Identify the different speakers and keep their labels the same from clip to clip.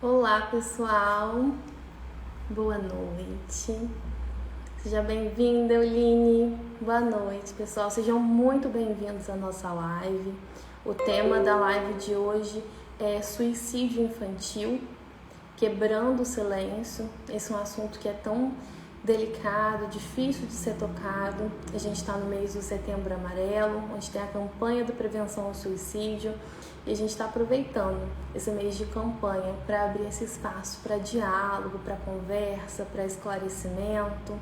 Speaker 1: Olá, pessoal. Boa noite. Seja bem-vinda, Euline. Boa noite, pessoal. Sejam muito bem-vindos à nossa live. O tema da live de hoje é suicídio infantil, quebrando o silêncio. Esse é um assunto que é tão delicado, difícil de ser tocado. A gente está no mês do Setembro Amarelo, onde tem a campanha de prevenção ao suicídio. E a gente está aproveitando esse mês de campanha para abrir esse espaço para diálogo, para conversa, para esclarecimento.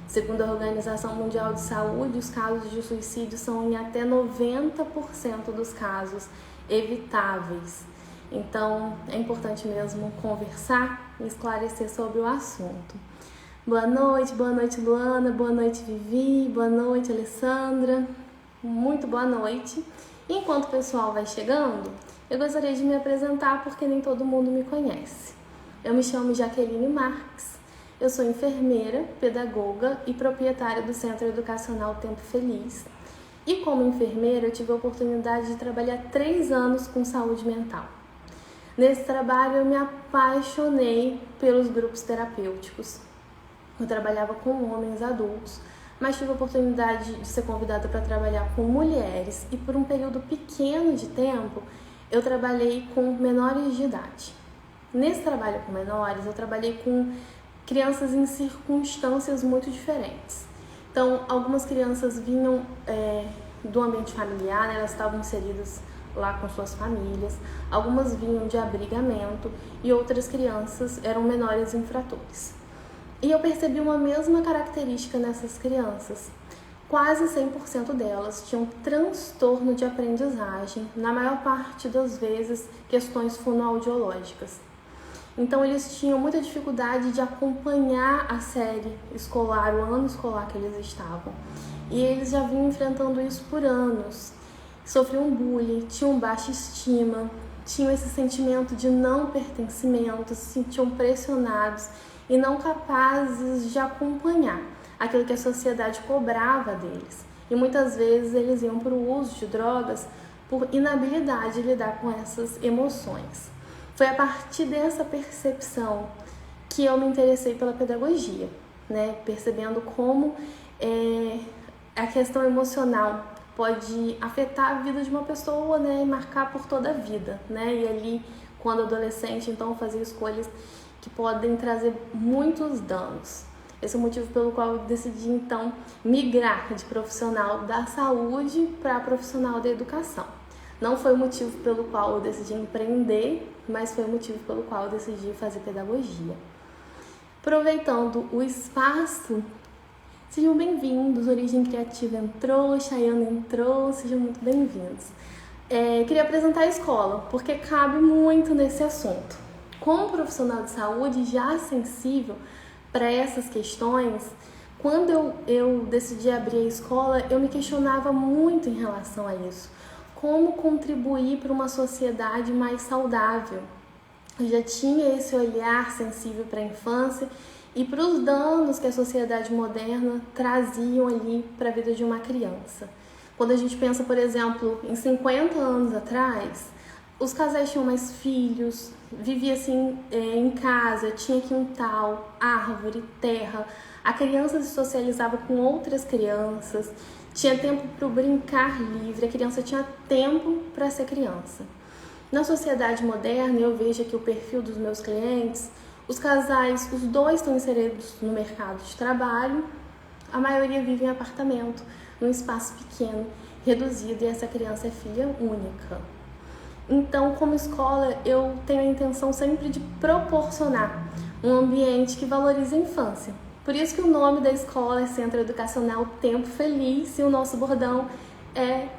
Speaker 1: Segundo a Organização Mundial de Saúde, os casos de suicídio são em até 90% dos casos evitáveis. Então, é importante mesmo conversar e esclarecer sobre o assunto. Boa noite Luana, boa noite Vivi, boa noite Alessandra, muito boa noite. Enquanto o pessoal vai chegando, eu gostaria de me apresentar porque nem todo mundo me conhece. Eu me chamo Jaqueline Marques, eu sou enfermeira, pedagoga e proprietária do Centro Educacional Tempo Feliz. E como enfermeira, eu tive a oportunidade de trabalhar 3 anos com saúde mental. Nesse trabalho, eu me apaixonei pelos grupos terapêuticos. Eu trabalhava com homens adultos, mas tive a oportunidade de ser convidada para trabalhar com mulheres e por um período pequeno de tempo eu trabalhei com menores de idade. Nesse trabalho com menores, eu trabalhei com crianças em circunstâncias muito diferentes. Então, algumas crianças vinham do ambiente familiar, né? Elas estavam inseridas lá com suas famílias, algumas vinham de abrigamento e outras crianças eram menores infratores. E eu percebi uma mesma característica nessas crianças. Quase 100% delas tinham transtorno de aprendizagem, na maior parte das vezes questões fonoaudiológicas. Então eles tinham muita dificuldade de acompanhar a série escolar, o ano escolar que eles estavam. E eles já vinham enfrentando isso por anos. Sofriam bullying, tinham baixa estima, tinham esse sentimento de não pertencimento, se sentiam pressionados e não capazes de acompanhar aquilo que a sociedade cobrava deles. E muitas vezes eles iam para o uso de drogas por inabilidade de lidar com essas emoções. Foi a partir dessa percepção que eu me interessei pela pedagogia, né? Percebendo como a questão emocional pode afetar a vida de uma pessoa, né? E marcar por toda a vida, né? E ali, quando adolescente, então, fazer escolhas que podem trazer muitos danos. Esse é o motivo pelo qual eu decidi, então, migrar de profissional da saúde para profissional da educação. Não foi o motivo pelo qual eu decidi empreender, mas foi o motivo pelo qual eu decidi fazer pedagogia. Aproveitando o espaço, sejam bem-vindos. Origem Criativa entrou, Chayana entrou, sejam muito bem-vindos. Queria apresentar a escola, porque cabe muito nesse assunto. Como profissional de saúde já sensível para essas questões, quando eu decidi abrir a escola, eu me questionava muito em relação a isso. Como contribuir para uma sociedade mais saudável? Eu já tinha esse olhar sensível para a infância e para os danos que a sociedade moderna traziam ali para a vida de uma criança. Quando a gente pensa, por exemplo, em 50 anos atrás, os casais tinham mais filhos, vivia assim em casa, tinha quintal, árvore, terra. A criança se socializava com outras crianças, tinha tempo para o brincar livre, a criança tinha tempo para ser criança. Na sociedade moderna, eu vejo aqui o perfil dos meus clientes, os casais, os dois estão inseridos no mercado de trabalho, a maioria vive em apartamento, num espaço pequeno, reduzido, e essa criança é filha única. Então, como escola, eu tenho a intenção sempre de proporcionar um ambiente que valorize a infância. Por isso que o nome da escola é Centro Educacional Tempo Feliz e o nosso bordão é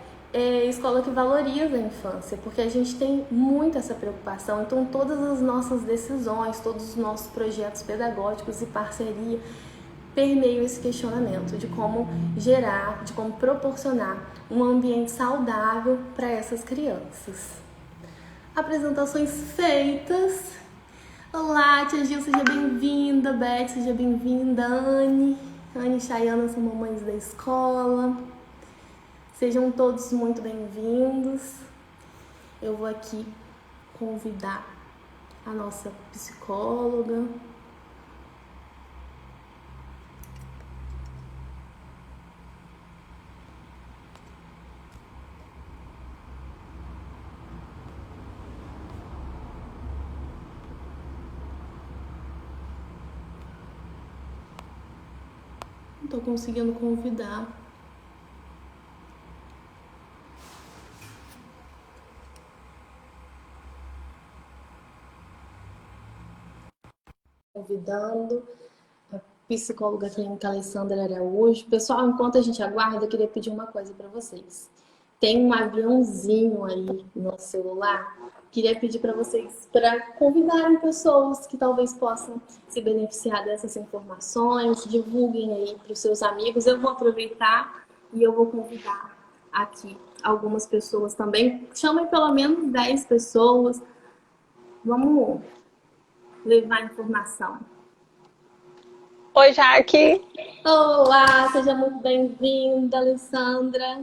Speaker 1: escola que valoriza a infância, porque a gente tem muito essa preocupação. Então, todas as nossas decisões, todos os nossos projetos pedagógicos e parceria permeiam esse questionamento de como gerar, de como proporcionar um ambiente saudável para essas crianças. Apresentações feitas. Olá, tia Gil, seja bem-vinda. Beth, seja bem-vinda. Anne e Chayana são mamães da escola. Sejam todos muito bem-vindos. Eu vou aqui convidar a nossa psicóloga. Não tô conseguindo convidar. Convidando a psicóloga clínica Alessandra Araújo. Pessoal, enquanto a gente aguarda, eu queria pedir uma coisa para vocês. Tem um aviãozinho aí no celular. Queria pedir para vocês para convidarem pessoas que talvez possam se beneficiar dessas informações, divulguem aí para os seus amigos. Eu vou aproveitar e eu vou convidar aqui algumas pessoas também. Chamem pelo menos 10 pessoas. Vamos levar informação.
Speaker 2: Oi, Jaque.
Speaker 1: Olá, seja muito bem-vinda, Alessandra.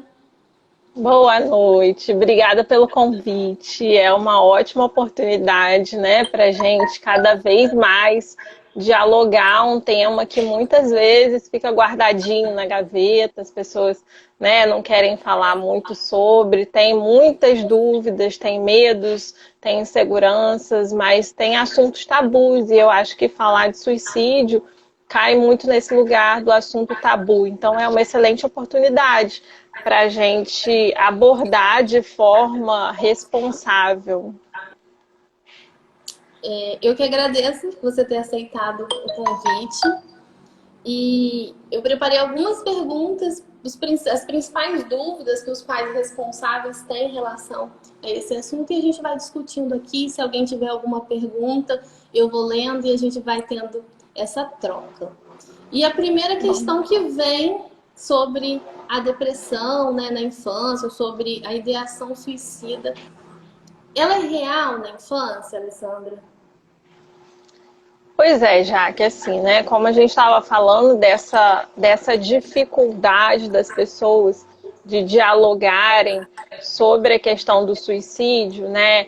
Speaker 2: Boa noite. Obrigada pelo convite. É uma ótima oportunidade, né, para gente cada vez mais dialogar um tema que muitas vezes fica guardadinho na gaveta, as pessoas, né, não querem falar muito sobre, tem muitas dúvidas, tem medos, tem inseguranças, mas tem assuntos tabus e eu acho que falar de suicídio cai muito nesse lugar do assunto tabu. Então é uma excelente oportunidade para a gente abordar de forma responsável.
Speaker 1: Eu que agradeço você ter aceitado o convite. E eu preparei algumas perguntas, as principais dúvidas que os pais responsáveis têm em relação a esse assunto, e a gente vai discutindo aqui. Se alguém tiver alguma pergunta, eu vou lendo e a gente vai tendo essa troca. E a primeira questão que vem sobre a depressão, né, na infância, sobre a ideação suicida, ela é real na infância, Alessandra?
Speaker 2: Pois é, Jaque, assim, né? Como a gente estava falando dessa dificuldade das pessoas de dialogarem sobre a questão do suicídio, né?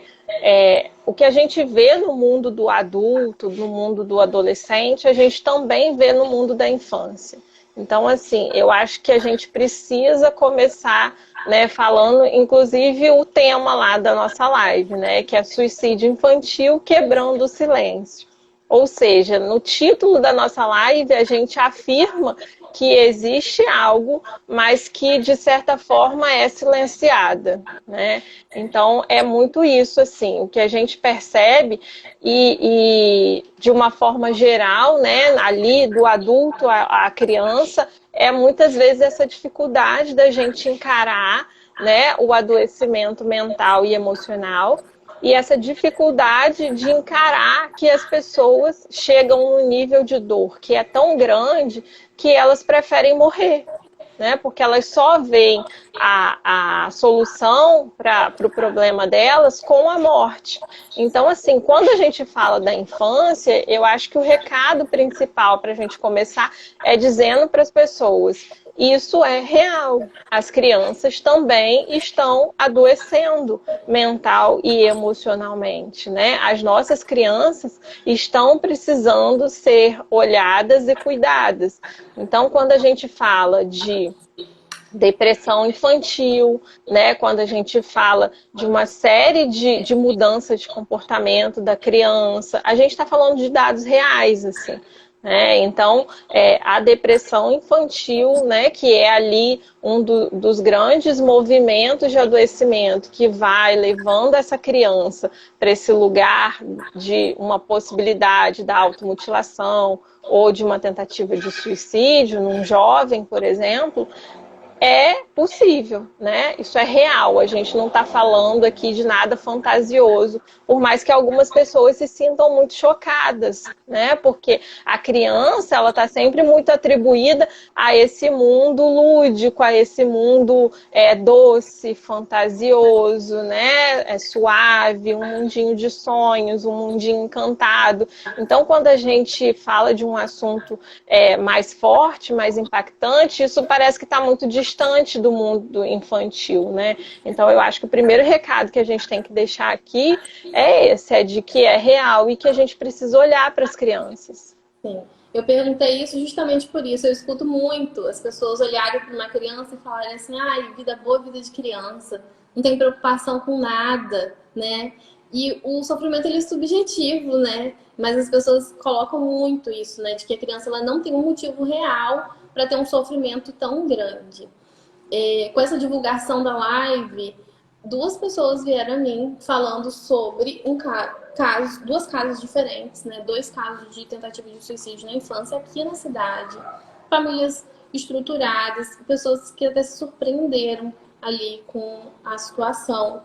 Speaker 2: O que a gente vê no mundo do adulto, no mundo do adolescente, a gente também vê no mundo da infância. Então, assim, eu acho que a gente precisa começar, né, falando, inclusive, o tema lá da nossa live, né? Que é suicídio infantil quebrando o silêncio. Ou seja, no título da nossa live, a gente afirma que existe algo, mas que, de certa forma, é silenciada, né? Então, é muito isso, assim, o que a gente percebe e de uma forma geral, né, ali do adulto à criança, é muitas vezes essa dificuldade da gente encarar, né, o adoecimento mental e emocional, e essa dificuldade de encarar que as pessoas chegam num nível de dor que é tão grande que elas preferem morrer, né? Porque elas só veem a solução para o problema delas com a morte. Então, assim, quando a gente fala da infância, eu acho que o recado principal para a gente começar é dizendo para as pessoas: isso é real. As crianças também estão adoecendo mental e emocionalmente, né? As nossas crianças estão precisando ser olhadas e cuidadas. Então, quando a gente fala de depressão infantil, né? Quando a gente fala de uma série de mudanças de comportamento da criança, a gente está falando de dados reais, assim. Então, a depressão infantil, né, que é ali dos grandes movimentos de adoecimento que vai levando essa criança para esse lugar de uma possibilidade da automutilação ou de uma tentativa de suicídio num jovem, por exemplo, é possível, né? Isso é real, a gente não está falando aqui de nada fantasioso, por mais que algumas pessoas se sintam muito chocadas, né? Porque a criança, ela está sempre muito atribuída a esse mundo lúdico, a esse mundo doce, fantasioso, né? Suave, um mundinho de sonhos, um mundinho encantado. Então, quando a gente fala de um assunto mais forte, mais impactante, isso parece que está muito distante distante do mundo infantil, né? Então eu acho que o primeiro recado que a gente tem que deixar aqui é esse, é de que é real e que a gente precisa olhar para as crianças.
Speaker 1: Sim. Eu perguntei isso justamente por isso. Eu escuto muito as pessoas olharem para uma criança e falarem assim: ai, vida boa, vida de criança. Não tem preocupação com nada, né? E o sofrimento ele é subjetivo, né? Mas as pessoas colocam muito isso, né? De que a criança ela não tem um motivo real para ter um sofrimento tão grande. Com essa divulgação da live, duas pessoas vieram a mim falando sobre duas casos diferentes, né? Dois casos de tentativa de suicídio na infância aqui na cidade. Famílias estruturadas, pessoas que até se surpreenderam ali com a situação.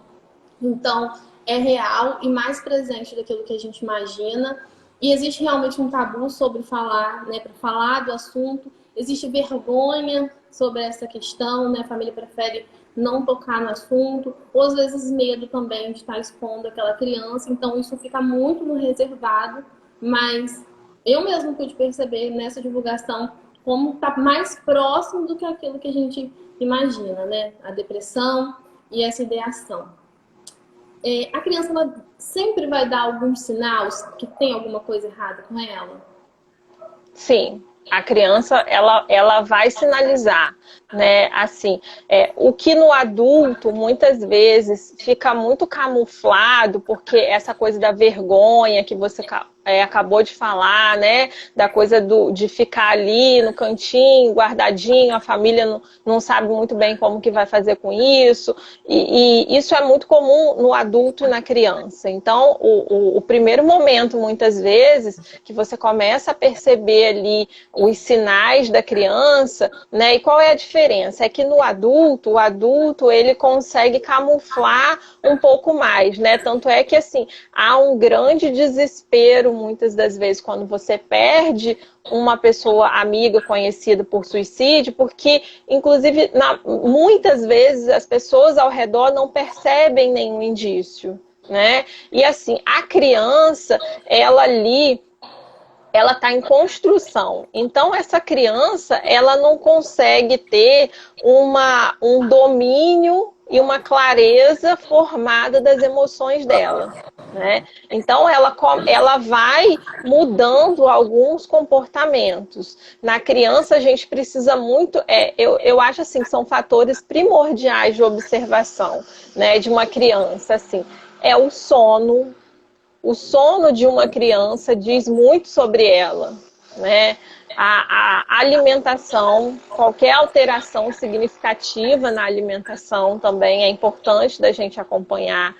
Speaker 1: Então, é real e mais presente daquilo que a gente imagina. E existe realmente um tabu sobre falar, né? Para falar do assunto. Existe vergonha sobre essa questão, né? A família prefere não tocar no assunto, ou às vezes medo também de estar expondo aquela criança. Então, isso fica muito no reservado, mas eu mesmo pude perceber nessa divulgação como está mais próximo do que aquilo que a gente imagina, né? A depressão e essa ideação. A criança ela sempre vai dar alguns sinais que tem alguma coisa errada com ela?
Speaker 2: Sim, a criança ela vai sinalizar, né? Assim, o que no adulto muitas vezes fica muito camuflado, porque essa coisa da vergonha que você acabou de falar, né? Da coisa de ficar ali no cantinho, guardadinho, a família não sabe muito bem como que vai fazer com isso. E isso é muito comum no adulto e na criança. Então, o primeiro momento, muitas vezes, que você começa a perceber ali os sinais da criança, né? E qual é a diferença? É que no adulto, o adulto, ele consegue camuflar um pouco mais, né? Tanto é que, assim, há um grande desespero muitas das vezes quando você perde uma pessoa amiga, conhecida por suicídio, porque, inclusive, muitas vezes as pessoas ao redor não percebem nenhum indício, né? E assim, a criança, ela ali, ela está em construção. Então, essa criança, ela não consegue ter um domínio e uma clareza formada das emoções dela, né? Então, ela vai mudando alguns comportamentos. Na criança, a gente precisa muito... eu acho assim, que são fatores primordiais de observação, né, de uma criança. Assim, é o sono. O sono de uma criança diz muito sobre ela, né? A alimentação, qualquer alteração significativa na alimentação também é importante da gente acompanhar.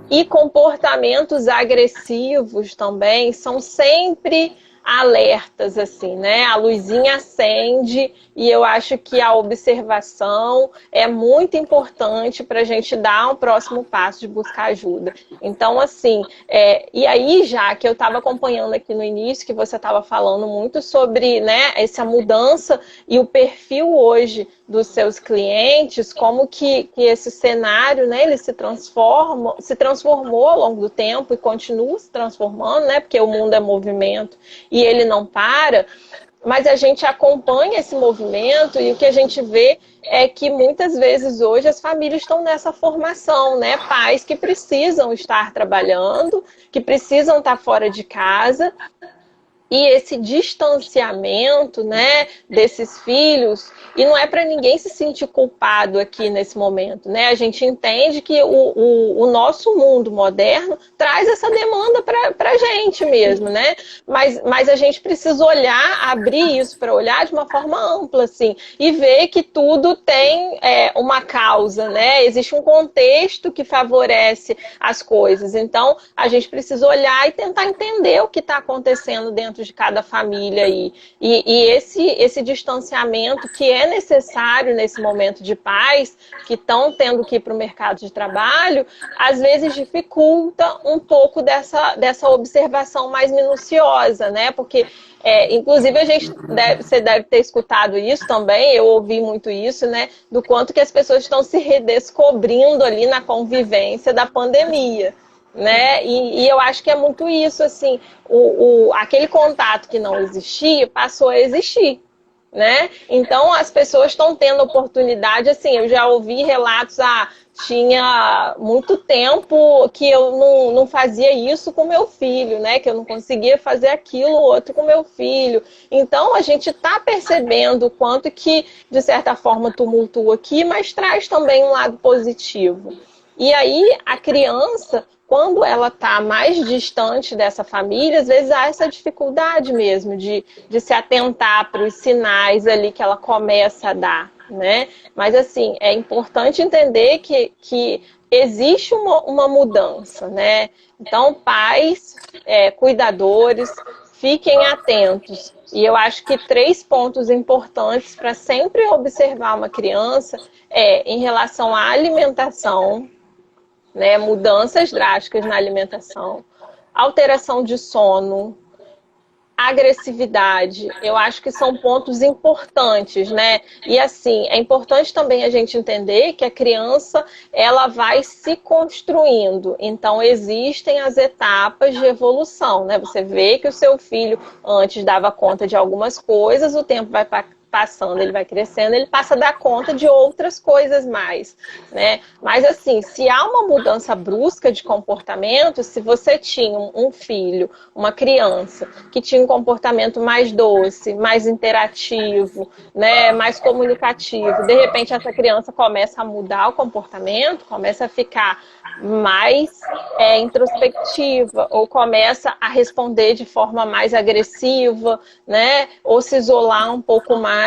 Speaker 2: E comportamentos agressivos também são sempre alertas, assim, né? A luzinha acende e eu acho que a observação é muito importante para a gente dar um próximo passo de buscar ajuda. Então, assim, e aí já que eu estava acompanhando aqui no início, que você estava falando muito sobre, né, essa mudança e o perfil hoje dos seus clientes, como que esse cenário, né, ele se transformou ao longo do tempo e continua se transformando, né, porque o mundo é movimento e ele não para, mas a gente acompanha esse movimento e o que a gente vê é que muitas vezes hoje as famílias estão nessa formação, né, pais que precisam estar trabalhando, que precisam estar fora de casa. E esse distanciamento, né, desses filhos, e não é para ninguém se sentir culpado aqui nesse momento, né? A gente entende que o nosso mundo moderno traz essa demanda para a gente mesmo, né? Mas a gente precisa olhar, abrir isso para olhar de uma forma ampla, assim, e ver que tudo tem uma causa, né? Existe um contexto que favorece as coisas. Então, a gente precisa olhar e tentar entender o que está acontecendo dentro de cada família aí. E esse distanciamento que é necessário nesse momento de pais que estão tendo que ir para o mercado de trabalho, às vezes dificulta um pouco dessa observação mais minuciosa, né? Porque, inclusive, você deve ter escutado isso também, eu ouvi muito isso, né? Do quanto que as pessoas estão se redescobrindo ali na convivência da pandemia. Né? E eu acho que é muito isso, assim, aquele contato que não existia passou a existir, né? Então as pessoas estão tendo oportunidade, assim, eu já ouvi relatos, tinha muito tempo que eu não fazia isso com meu filho, né? Que eu não conseguia fazer aquilo outro com meu filho. Então a gente está percebendo o quanto que, de certa forma, tumultua aqui, mas traz também um lado positivo. E aí a criança, quando ela está mais distante dessa família, às vezes há essa dificuldade mesmo de se atentar para os sinais ali que ela começa a dar, né? Mas assim, é importante entender que existe uma mudança, né? Então, pais, cuidadores, fiquem atentos. E eu acho que 3 pontos importantes para sempre observar uma criança em relação à alimentação, né, mudanças drásticas na alimentação, alteração de sono, agressividade. Eu acho que são pontos importantes, né? E assim, é importante também a gente entender que a criança, ela vai se construindo. Então, existem as etapas de evolução, né? Você vê que o seu filho antes dava conta de algumas coisas, o tempo vai passando, ele vai crescendo, ele passa a dar conta de outras coisas mais, né? Mas assim, se há uma mudança brusca de comportamento, se você tinha um filho, uma criança, que tinha um comportamento mais doce, mais interativo, né, mais comunicativo, de repente essa criança começa a mudar o comportamento, começa a ficar mais introspectiva, ou começa a responder de forma mais agressiva, né, ou se isolar um pouco mais.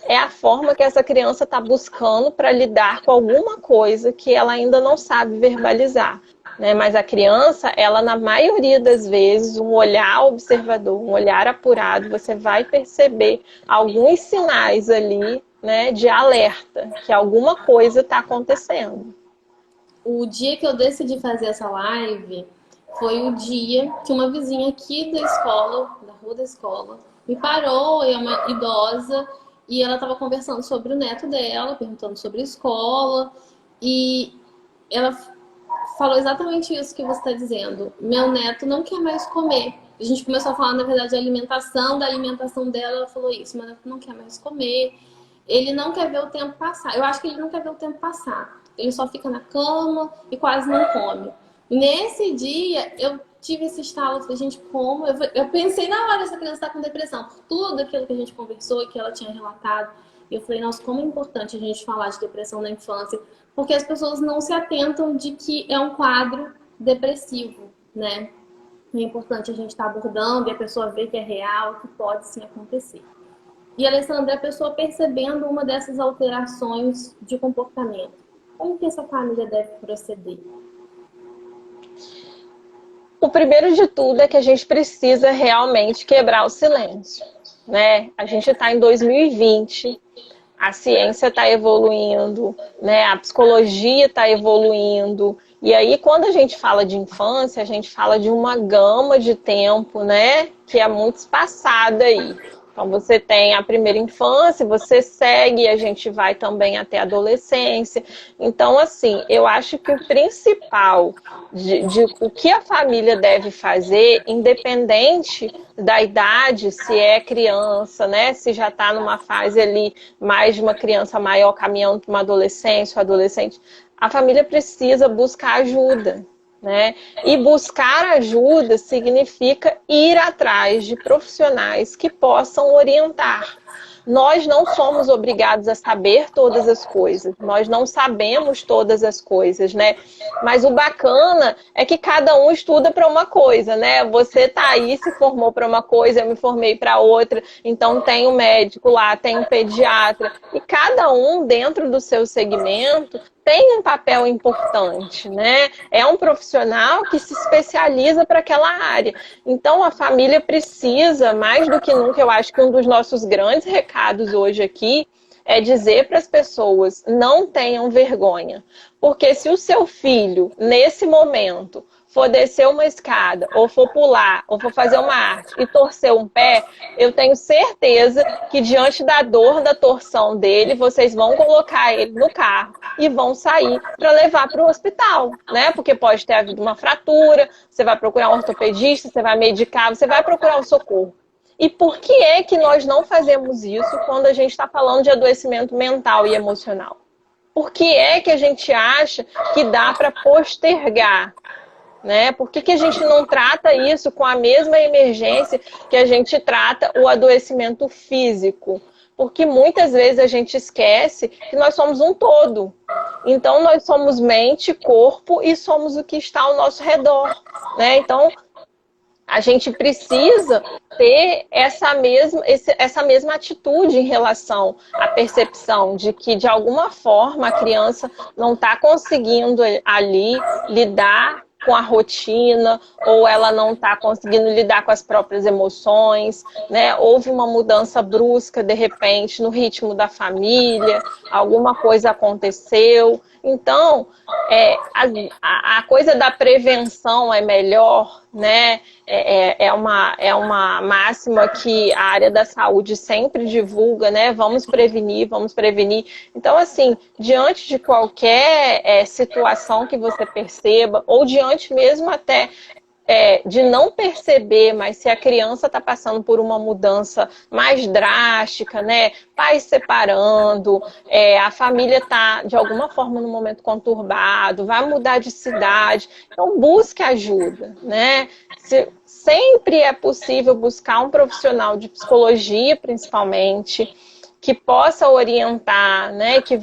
Speaker 2: É a forma que essa criança está buscando para lidar com alguma coisa que ela ainda não sabe verbalizar, né? Mas a criança, ela na maioria das vezes, um olhar observador, um olhar apurado, você vai perceber alguns sinais ali, né, de alerta, que alguma coisa está acontecendo.
Speaker 1: O dia que eu decidi fazer essa live foi o dia que uma vizinha aqui da escola, da rua da escola, me parou, é uma idosa, e ela estava conversando sobre o neto dela, perguntando sobre a escola, e ela falou exatamente isso que você está dizendo. Meu neto não quer mais comer. A gente começou a falar, na verdade, da alimentação dela, ela falou isso, meu neto não quer mais comer, ele não quer ver o tempo passar. Eu acho que ele não quer ver o tempo passar. Ele só fica na cama e quase não come. Nesse dia, eu tive esse estalo, falei, gente, como? Eu pensei na hora, essa criança está com depressão, por tudo aquilo que a gente conversou e que ela tinha relatado. E eu falei, nossa, como é importante a gente falar de depressão na infância, porque as pessoas não se atentam de que é um quadro depressivo, né? É importante a gente estar abordando e a pessoa ver que é real, que pode sim acontecer. E, Alessandra, a pessoa percebendo uma dessas alterações de comportamento, como que essa família deve proceder?
Speaker 2: O primeiro de tudo é que a gente precisa realmente quebrar o silêncio, né? A gente está em 2020, a ciência está evoluindo, né? A psicologia está evoluindo. E aí, quando a gente fala de infância, a gente fala de uma gama de tempo, né? Que é muito espaçada aí. Então, você tem a primeira infância, você segue, a gente vai também até a adolescência. Então, assim, eu acho que o principal de o que a família deve fazer, independente da idade, se é criança, né? Se já está numa fase ali mais de uma criança maior caminhando para uma adolescência, ou adolescente, a família precisa buscar ajuda. Né? E buscar ajuda significa ir atrás de profissionais que possam orientar. Nós não somos obrigados a saber todas as coisas, nós não sabemos todas as coisas, né? Mas o bacana é que cada um estuda para uma coisa, né? Você tá aí, se formou para uma coisa, eu me formei para outra, então tem um médico lá, tem um pediatra, e cada um dentro do seu segmento tem um papel importante, né? É um profissional que se especializa para aquela área. Então, a família precisa, mais do que nunca, eu acho que um dos nossos grandes recados hoje aqui é dizer para as pessoas, não tenham vergonha. Porque se o seu filho, nesse momento, for descer uma escada, ou for pular, ou for fazer uma arte e torcer um pé, eu tenho certeza que diante da dor da torção dele, vocês vão colocar ele no carro e vão sair para levar para o hospital, né? Porque pode ter havido uma fratura, você vai procurar um ortopedista, você vai medicar, você vai procurar um socorro. E por que é que nós não fazemos isso quando a gente está falando de adoecimento mental e emocional? Por que é que a gente acha que dá para postergar? Né? Por que a gente não trata isso com a mesma emergência que a gente trata o adoecimento físico? Porque muitas vezes a gente esquece que nós somos um todo. Então, nós somos mente, corpo e somos o que está ao nosso redor. Né? Então, a gente precisa ter essa mesma atitude em relação à percepção de que, de alguma forma, a criança não está conseguindo ali lidar com a rotina, ou ela não está conseguindo lidar com as próprias emoções, né? Houve uma mudança brusca, de repente, no ritmo da família, alguma coisa aconteceu. Então, a coisa da prevenção é melhor, né? É uma máxima que a área da saúde sempre divulga, né? Vamos prevenir, vamos prevenir. Então, assim, diante de qualquer situação que você perceba, ou diante mesmo até de não perceber, mas se a criança está passando por uma mudança mais drástica, né? Pais separando, a família está, de alguma forma, num momento conturbado, vai mudar de cidade. Então, busque ajuda, né? Sempre é possível buscar um profissional de psicologia, principalmente, que possa orientar, né? Que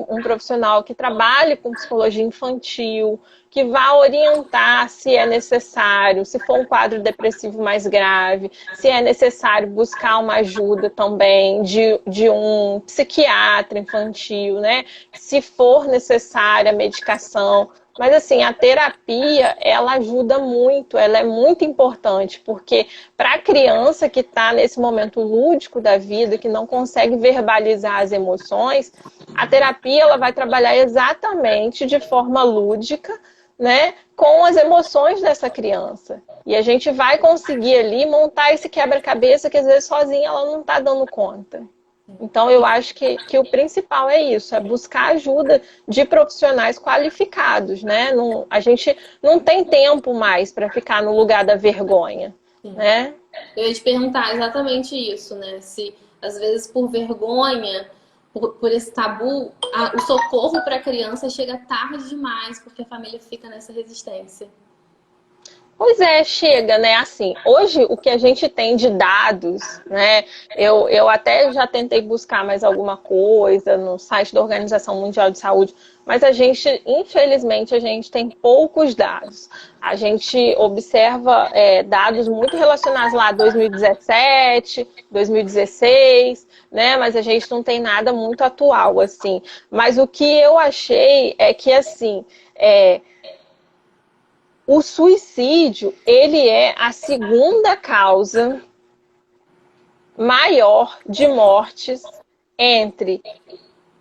Speaker 2: um profissional que trabalhe com psicologia infantil, que vá orientar se é necessário, se for um quadro depressivo mais grave, se é necessário buscar uma ajuda também de um psiquiatra infantil, né? Se for necessária a medicação. Mas assim, a terapia, ela ajuda muito, ela é muito importante, porque para a criança que está nesse momento lúdico da vida, que não consegue verbalizar as emoções, a terapia ela vai trabalhar exatamente de forma lúdica, né, com as emoções dessa criança. E a gente vai conseguir ali montar esse quebra-cabeça que às vezes sozinha ela não está dando conta. Então, eu acho que o principal é isso, é buscar ajuda de profissionais qualificados, né? A gente não tem tempo mais para ficar no lugar da vergonha, né?
Speaker 1: Eu ia te perguntar exatamente isso, né? Se, às vezes, por vergonha, por esse tabu, o socorro para a criança chega tarde demais, porque a família fica nessa resistência.
Speaker 2: Pois é, chega, né? Assim, hoje o que a gente tem de dados, né? Eu até já tentei buscar mais alguma coisa no site da Organização Mundial de Saúde, mas infelizmente, a gente tem poucos dados. A gente observa dados muito relacionados lá a 2017, 2016, né? Mas a gente não tem nada muito atual, assim. Mas o que eu achei é que, assim, o suicídio, ele é a segunda causa maior de mortes entre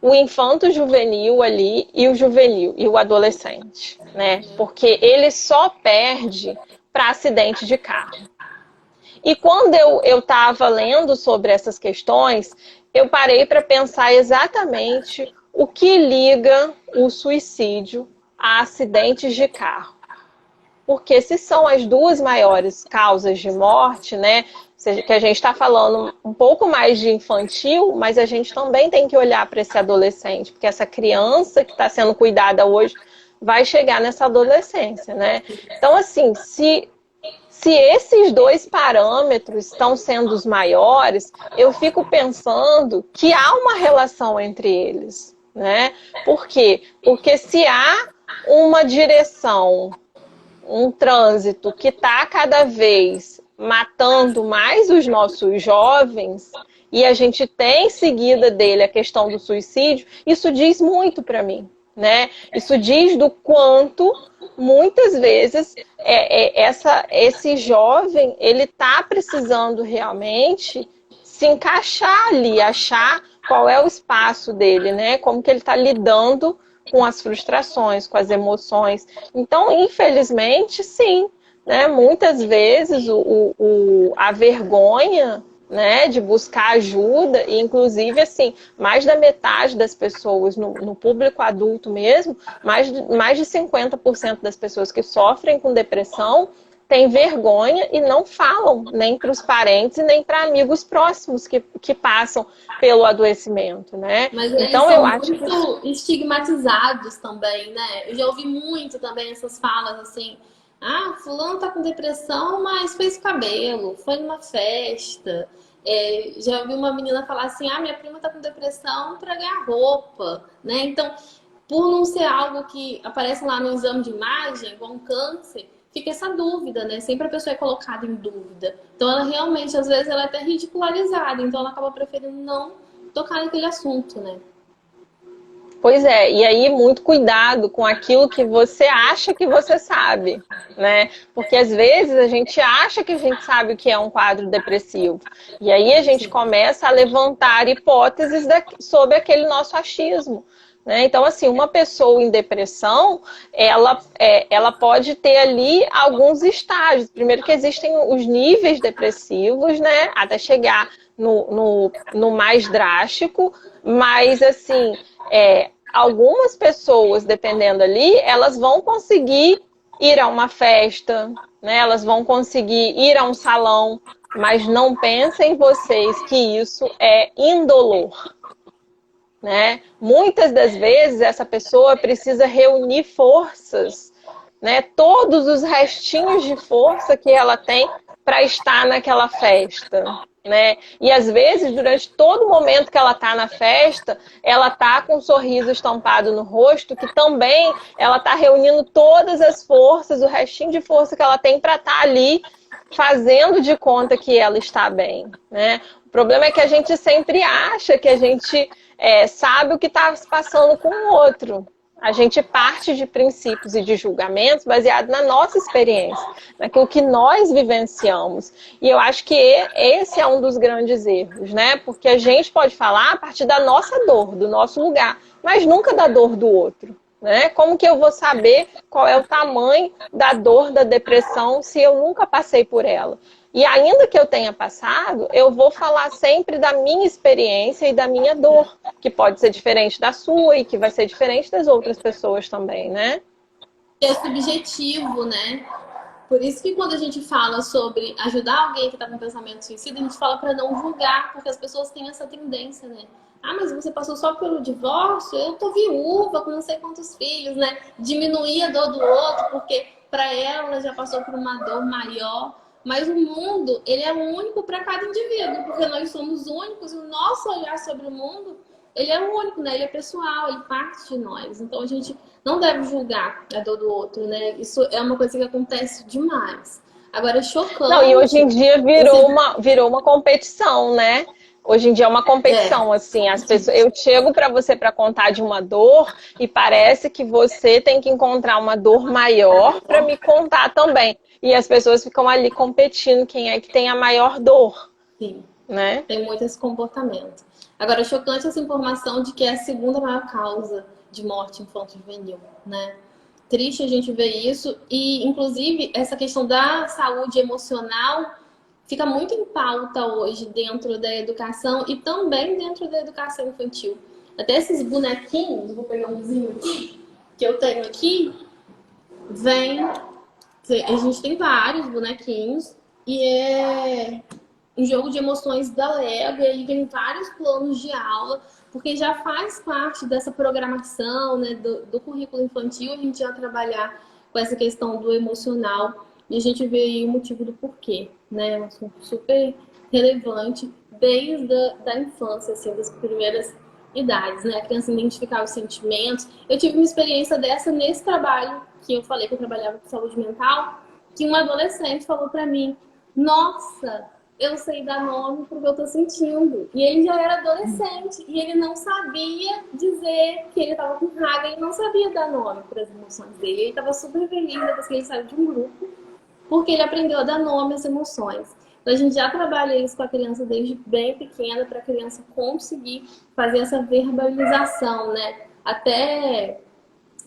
Speaker 2: o infanto juvenil ali e o juvenil e o adolescente, né? Porque ele só perde para acidente de carro. E quando eu estava lendo sobre essas questões, eu parei para pensar exatamente o que liga o suicídio a acidentes de carro. Porque se são as duas maiores causas de morte, né? Que a gente está falando um pouco mais de infantil, mas a gente também tem que olhar para esse adolescente, porque essa criança que está sendo cuidada hoje vai chegar nessa adolescência, né? Então, assim, se esses dois parâmetros estão sendo os maiores, eu fico pensando que há uma relação entre eles, né? Por quê? Porque se há uma direção, um trânsito que está cada vez matando mais os nossos jovens, e a gente tem em seguida dele a questão do suicídio, isso diz muito para mim, né? Isso diz do quanto, muitas vezes, esse jovem, ele está precisando realmente se encaixar ali, achar qual é o espaço dele, né? Como que ele está lidando com as frustrações, com as emoções. Então, infelizmente, sim, né? Muitas vezes a vergonha, né, de buscar ajuda, e inclusive, assim, mais da metade das pessoas, no público adulto mesmo, mais de 50% das pessoas que sofrem com depressão têm vergonha e não falam nem para os parentes e nem para amigos próximos que passam pelo adoecimento, né?
Speaker 1: Mas eles
Speaker 2: Então,
Speaker 1: são
Speaker 2: eu acho que...
Speaker 1: muito estigmatizados também, né? Eu já ouvi muito também essas falas assim, ah, fulano tá com depressão, mas fez cabelo, foi numa festa. Já ouvi uma menina falar assim, ah, minha prima tá com depressão para ganhar roupa, né? Então, por não ser algo que aparece lá no exame de imagem, igual um câncer, fica essa dúvida, né? Sempre a pessoa é colocada em dúvida. Então, ela realmente, às vezes, ela é até ridicularizada. Então, ela acaba preferindo não tocar naquele assunto, né?
Speaker 2: Pois é, e aí muito cuidado com aquilo que você acha que você sabe, né? Porque às vezes a gente acha que a gente sabe o que é um quadro depressivo. E aí a gente
Speaker 1: Sim.
Speaker 2: começa a levantar hipóteses sobre aquele nosso achismo. Né? Então, assim, uma pessoa em depressão, ela pode ter ali alguns estágios. Primeiro que existem os níveis depressivos, né? Até chegar no mais drástico, mas assim, algumas pessoas, dependendo ali, elas vão conseguir ir a uma festa, né? Elas vão conseguir ir a um salão, mas não pensem vocês que isso é indolor. Né? Muitas das vezes essa pessoa precisa reunir forças, né? Todos os restinhos de força que ela tem para estar naquela festa, né? E às vezes, durante todo o momento que ela está na festa, ela está com um sorriso estampado no rosto, que também ela está reunindo todas as forças, o restinho de força que ela tem para estar ali fazendo de conta que ela está bem, né? O problema é que a gente sempre acha que a gente sabe o que está se passando com o outro. A gente parte de princípios e de julgamentos baseados na nossa experiência, naquilo que nós vivenciamos. E eu acho que esse é um dos grandes erros, né? Porque a gente pode falar a partir da nossa dor, do nosso lugar, mas nunca da dor do outro. Né? Como que eu vou saber qual é o tamanho da dor da depressão se eu nunca passei por ela? E ainda que eu tenha passado, eu vou falar sempre da minha experiência e da minha dor, que pode ser diferente da sua e que vai ser diferente das outras pessoas também, né?
Speaker 1: É subjetivo, né? Por isso que quando a gente fala sobre ajudar alguém que está com pensamento suicida, a gente fala para não julgar, porque as pessoas têm essa tendência, né? Ah, mas você passou só pelo divórcio? Eu tô viúva com não sei quantos filhos, né? Diminuir a dor do outro, porque para ela já passou por uma dor maior. Mas o mundo, ele é único para cada indivíduo, porque nós somos únicos e o nosso olhar sobre o mundo, ele é único, né? Ele é pessoal, ele parte de nós. Então a gente não deve julgar a dor do outro, né? Isso é uma coisa que acontece demais. Agora, é chocante.
Speaker 2: Não, e hoje em dia virou uma competição, né? Hoje em dia é uma competição, assim, as pessoas, eu chego para você para contar de uma dor e parece que você tem que encontrar uma dor maior para me contar também. E as pessoas ficam ali competindo quem é que tem a maior dor.
Speaker 1: Sim,
Speaker 2: né?
Speaker 1: Tem muito esse comportamento. Agora, é chocante essa informação de que é a segunda maior causa de morte infanto-juvenil, né? Triste a gente ver isso e, inclusive, essa questão da saúde emocional fica muito em pauta hoje dentro da educação e também dentro da educação infantil. Até esses bonequinhos, vou pegar umzinho aqui, que eu tenho aqui, a gente tem vários bonequinhos e é um jogo de emoções da Lego e aí tem vários planos de aula, porque já faz parte dessa programação, né, do currículo infantil, a gente já trabalhar com essa questão do emocional e a gente vê aí o motivo do porquê, né? Um assunto super relevante desde a infância, assim, das primeiras idades, né? A criança identificar os sentimentos. Eu tive uma experiência dessa nesse trabalho que eu falei que eu trabalhava com saúde mental, que um adolescente falou para mim: nossa, eu sei dar nome porque eu tô sentindo. E ele já era adolescente e ele não sabia dizer que ele tava com raiva, ele não sabia dar nome para as emoções dele. Ele tava super feliz depois que ele saiu de um grupo, porque ele aprendeu a dar nome às emoções. Então a gente já trabalha isso com a criança desde bem pequena para a criança conseguir fazer essa verbalização, né? Até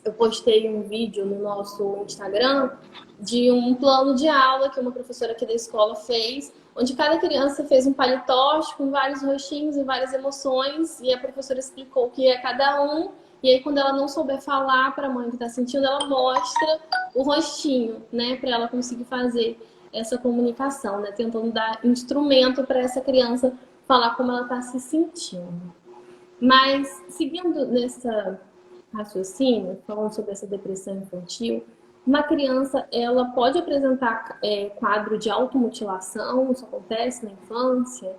Speaker 1: eu postei um vídeo no nosso Instagram de um plano de aula que uma professora aqui da escola fez, onde cada criança fez um palitoche com vários rostinhos e várias emoções, e a professora explicou o que é cada um, e aí quando ela não souber falar para a mãe que está sentindo, ela mostra o rostinho, né, para ela conseguir fazer essa comunicação, né, tentando dar instrumento para essa criança falar como ela está se sentindo. Mas, seguindo nessa raciocínio, falando sobre essa depressão infantil, uma criança, ela pode apresentar quadro de automutilação? Isso acontece na infância?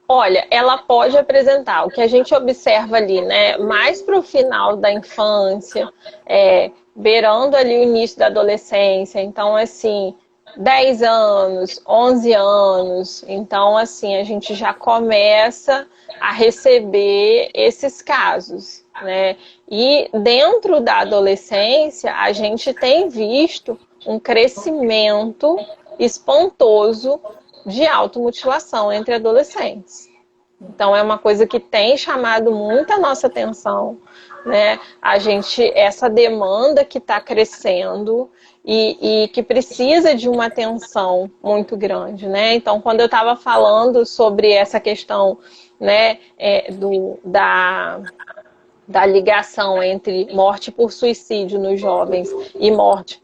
Speaker 2: Olha, ela pode apresentar. O que a gente observa ali, né, mais para o final da infância, beirando ali o início da adolescência. Então, assim, 10 anos, 11 anos. Então, assim, a gente já começa a receber esses casos, né? E dentro da adolescência, a gente tem visto um crescimento espantoso de automutilação entre adolescentes. Então, é uma coisa que tem chamado muita nossa atenção, né? Essa demanda que está crescendo e que precisa de uma atenção muito grande, né? Então, quando eu estava falando sobre essa questão, né, da ligação entre morte por suicídio nos jovens e morte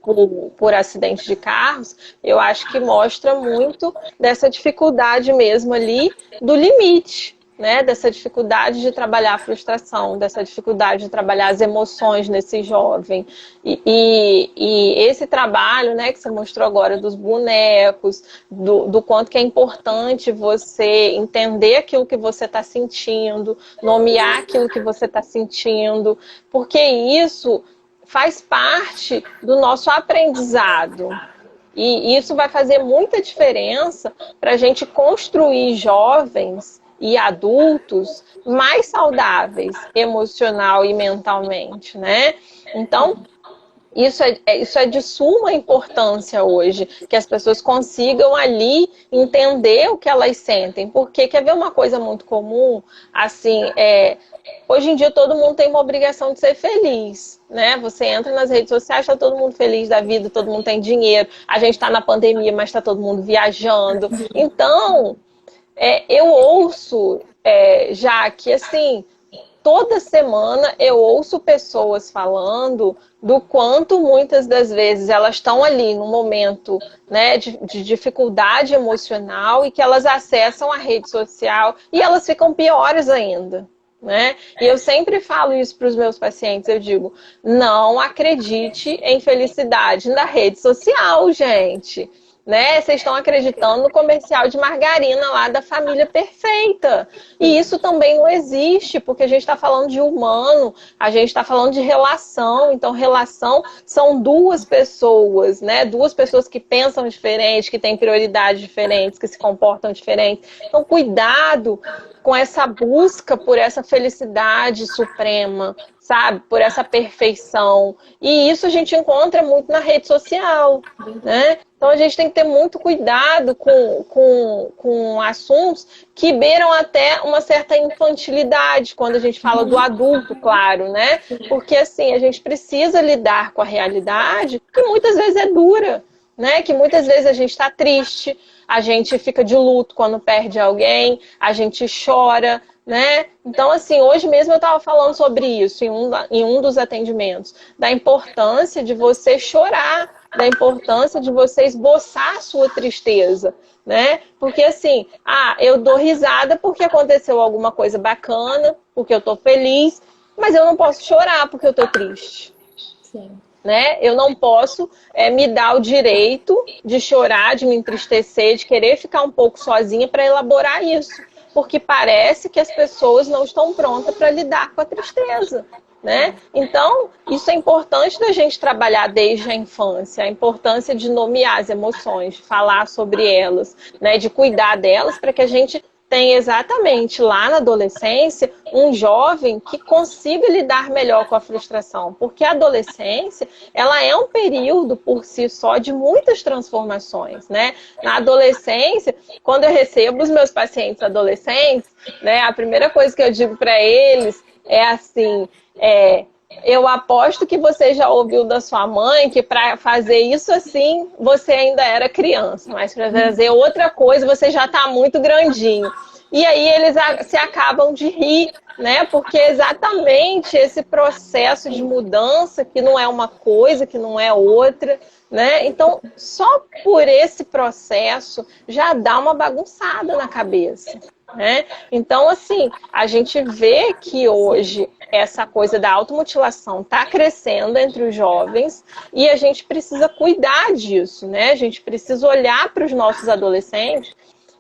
Speaker 2: por acidente de carros, eu acho que mostra muito dessa dificuldade mesmo ali do limite, né? Dessa dificuldade de trabalhar a frustração, dessa dificuldade de trabalhar as emoções nesse jovem. E esse trabalho, né, que você mostrou agora dos bonecos, do quanto que é importante você entender aquilo que você está sentindo, nomear aquilo que você está sentindo, porque isso faz parte do nosso aprendizado. E isso vai fazer muita diferença para a gente construir jovens e adultos mais saudáveis emocional e mentalmente, né? Então, isso é de suma importância hoje, que as pessoas consigam ali entender o que elas sentem. Porque, quer ver uma coisa muito comum? Assim, hoje em dia todo mundo tem uma obrigação de ser feliz, né? Você entra nas redes sociais, está todo mundo feliz da vida, todo mundo tem dinheiro, a gente está na pandemia, mas está todo mundo viajando. Então, eu ouço já que, assim, toda semana eu ouço pessoas falando do quanto muitas das vezes elas estão ali num momento, né, de dificuldade emocional e que elas acessam a rede social e elas ficam piores ainda, né? E eu sempre falo isso para os meus pacientes, eu digo, não acredite em felicidade na rede social, gente. Né? Vocês estão acreditando no comercial de margarina lá da família perfeita. E isso também não existe, porque a gente está falando de humano, a gente está falando de relação. Então, relação são duas pessoas, né? Duas pessoas que pensam diferente, que têm prioridades diferentes, que se comportam diferentes. Então, cuidado com essa busca por essa felicidade suprema, sabe? Por essa perfeição. E isso a gente encontra muito na rede social, né? Então a gente tem que ter muito cuidado com assuntos que beiram até uma certa infantilidade, quando a gente fala do adulto, claro, né? Porque assim, a gente precisa lidar com a realidade que muitas vezes é dura, né? Que muitas vezes a gente está triste, a gente fica de luto quando perde alguém, a gente chora, né? Então, assim, hoje mesmo eu estava falando sobre isso em um dos atendimentos, da importância de você chorar, da importância de você esboçar a sua tristeza, né? Porque assim, eu dou risada porque aconteceu alguma coisa bacana, porque eu tô feliz, mas eu não posso chorar porque eu tô triste.
Speaker 1: Sim.
Speaker 2: Né? Eu não posso me dar o direito de chorar, de me entristecer, de querer ficar um pouco sozinha para elaborar isso. Porque parece que as pessoas não estão prontas para lidar com a tristeza, né? Então, isso é importante da gente trabalhar desde a infância, a importância de nomear as emoções, de falar sobre elas, né? De cuidar delas para que a gente tenha exatamente lá na adolescência um jovem que consiga lidar melhor com a frustração. Porque a adolescência, ela é um período por si só de muitas transformações, né? Na adolescência, quando eu recebo os meus pacientes adolescentes, né, a primeira coisa que eu digo para eles é assim, eu aposto que você já ouviu da sua mãe que para fazer isso assim, você ainda era criança, mas para fazer outra coisa você já está muito grandinho. e aí eles se acabam de rir, né? Porque é exatamente esse processo de mudança, que não é uma coisa, que não é outra, né? Então, só por esse processo já dá uma bagunçada na cabeça, né? Então, assim, a gente vê que hoje essa coisa da automutilação está crescendo entre os jovens e a gente precisa cuidar disso, né? A gente precisa olhar para os nossos adolescentes.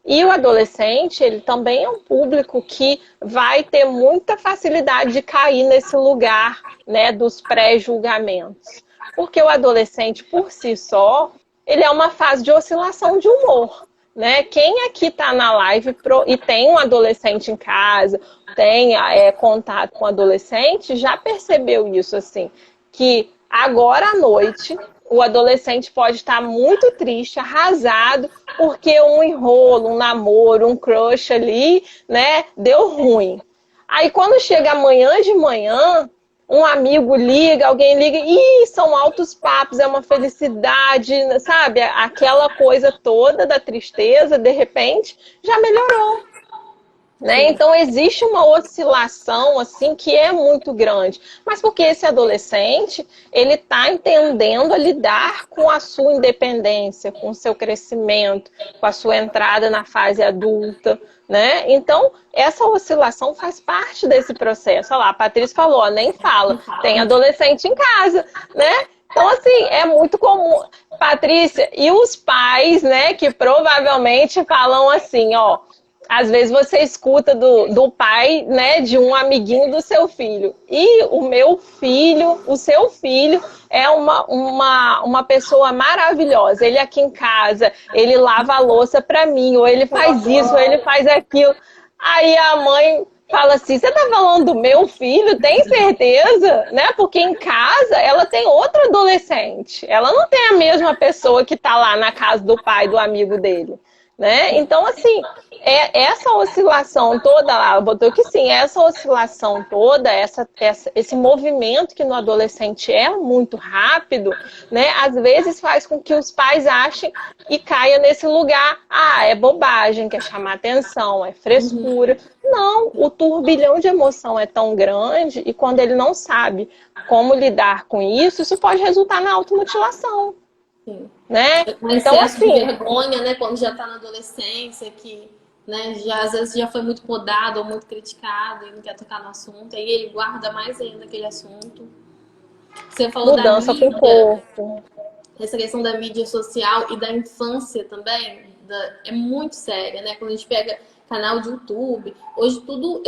Speaker 2: E o adolescente, ele também é um público que vai ter muita facilidade de cair nesse lugar, né, dos pré-julgamentos. Porque o adolescente, por si só, ele é uma fase de oscilação de humor, né? Quem aqui está na live e tem um adolescente em casa, tem contato com adolescente, já percebeu isso, assim, que agora à noite o adolescente pode estar muito triste, arrasado, porque um enrolo, um namoro, um crush ali, né, deu ruim. Aí quando chega amanhã de manhã, um amigo liga, alguém liga, e são altos papos, é uma felicidade, sabe? Aquela coisa toda da tristeza, de repente, já melhorou. Né? Então existe uma oscilação assim que é muito grande, mas porque esse adolescente ele está entendendo a lidar com a sua independência, com o seu crescimento, com a sua entrada na fase adulta, né? Então essa oscilação faz parte desse processo. Olha lá, a Patrícia falou, ó, nem fala, tem adolescente em casa, né? Então, assim, é muito comum. Patrícia, e os pais, né, que provavelmente falam assim, ó, às vezes você escuta do pai, né, de um amiguinho do seu filho. E o meu filho, o seu filho, é uma pessoa maravilhosa. Ele aqui em casa, ele lava a louça pra mim, ou ele faz isso, ou ele faz aquilo. Aí a mãe fala assim, você tá falando do meu filho? Tem certeza? Né? Porque em casa ela tem outro adolescente. Ela não tem a mesma pessoa que tá lá na casa do pai, do amigo dele. Né? Então, assim, essa oscilação toda lá, botou que sim, essa oscilação toda, esse movimento que no adolescente é muito rápido, né? Às vezes faz com que os pais achem e caia nesse lugar, é bobagem, quer chamar atenção, é frescura. Não, o turbilhão de emoção é tão grande e quando ele não sabe como lidar com isso pode resultar na automutilação.
Speaker 1: Sim.
Speaker 2: Né?
Speaker 1: Um então, assim, de vergonha, né? Quando já está na adolescência, que, né, já, às vezes já foi muito podado ou muito criticado e não quer tocar no assunto, aí ele guarda mais ainda aquele assunto. Você falou
Speaker 2: mudança
Speaker 1: da mídia,
Speaker 2: com o corpo.
Speaker 1: Essa questão da mídia social e da infância também é muito séria, né? Quando a gente pega canal de YouTube, hoje tudo,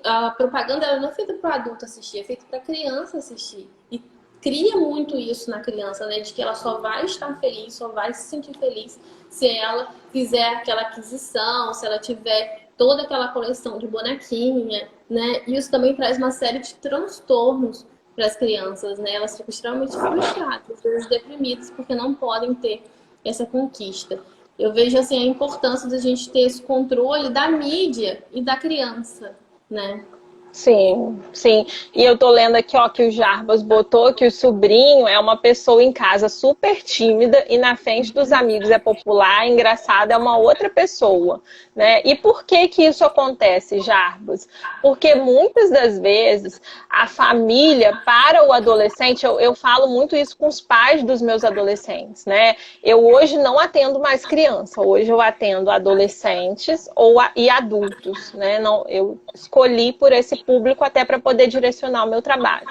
Speaker 1: a propaganda ela não é feita para o adulto assistir, é feita para a criança assistir. E cria muito isso na criança, né? De que ela só vai estar feliz, só vai se sentir feliz se ela fizer aquela aquisição, se ela tiver toda aquela coleção de bonequinha, né? E isso também traz uma série de transtornos para as crianças, né? Elas ficam extremamente frustradas, às vezes deprimidas, porque não podem ter essa conquista. Eu vejo, assim, a importância da gente ter esse controle da mídia e da criança, né?
Speaker 2: Sim, sim. E eu tô lendo aqui, ó, que o Jarbas botou que o sobrinho é uma pessoa em casa super tímida e na frente dos amigos é popular, engraçada, é uma outra pessoa, né? E por que que isso acontece, Jarbas? Porque muitas das vezes a família, para o adolescente, eu falo muito isso com os pais dos meus adolescentes, né? Eu hoje não atendo mais criança, hoje eu atendo adolescentes e adultos, né? Não, eu escolhi por esse público até para poder direcionar o meu trabalho.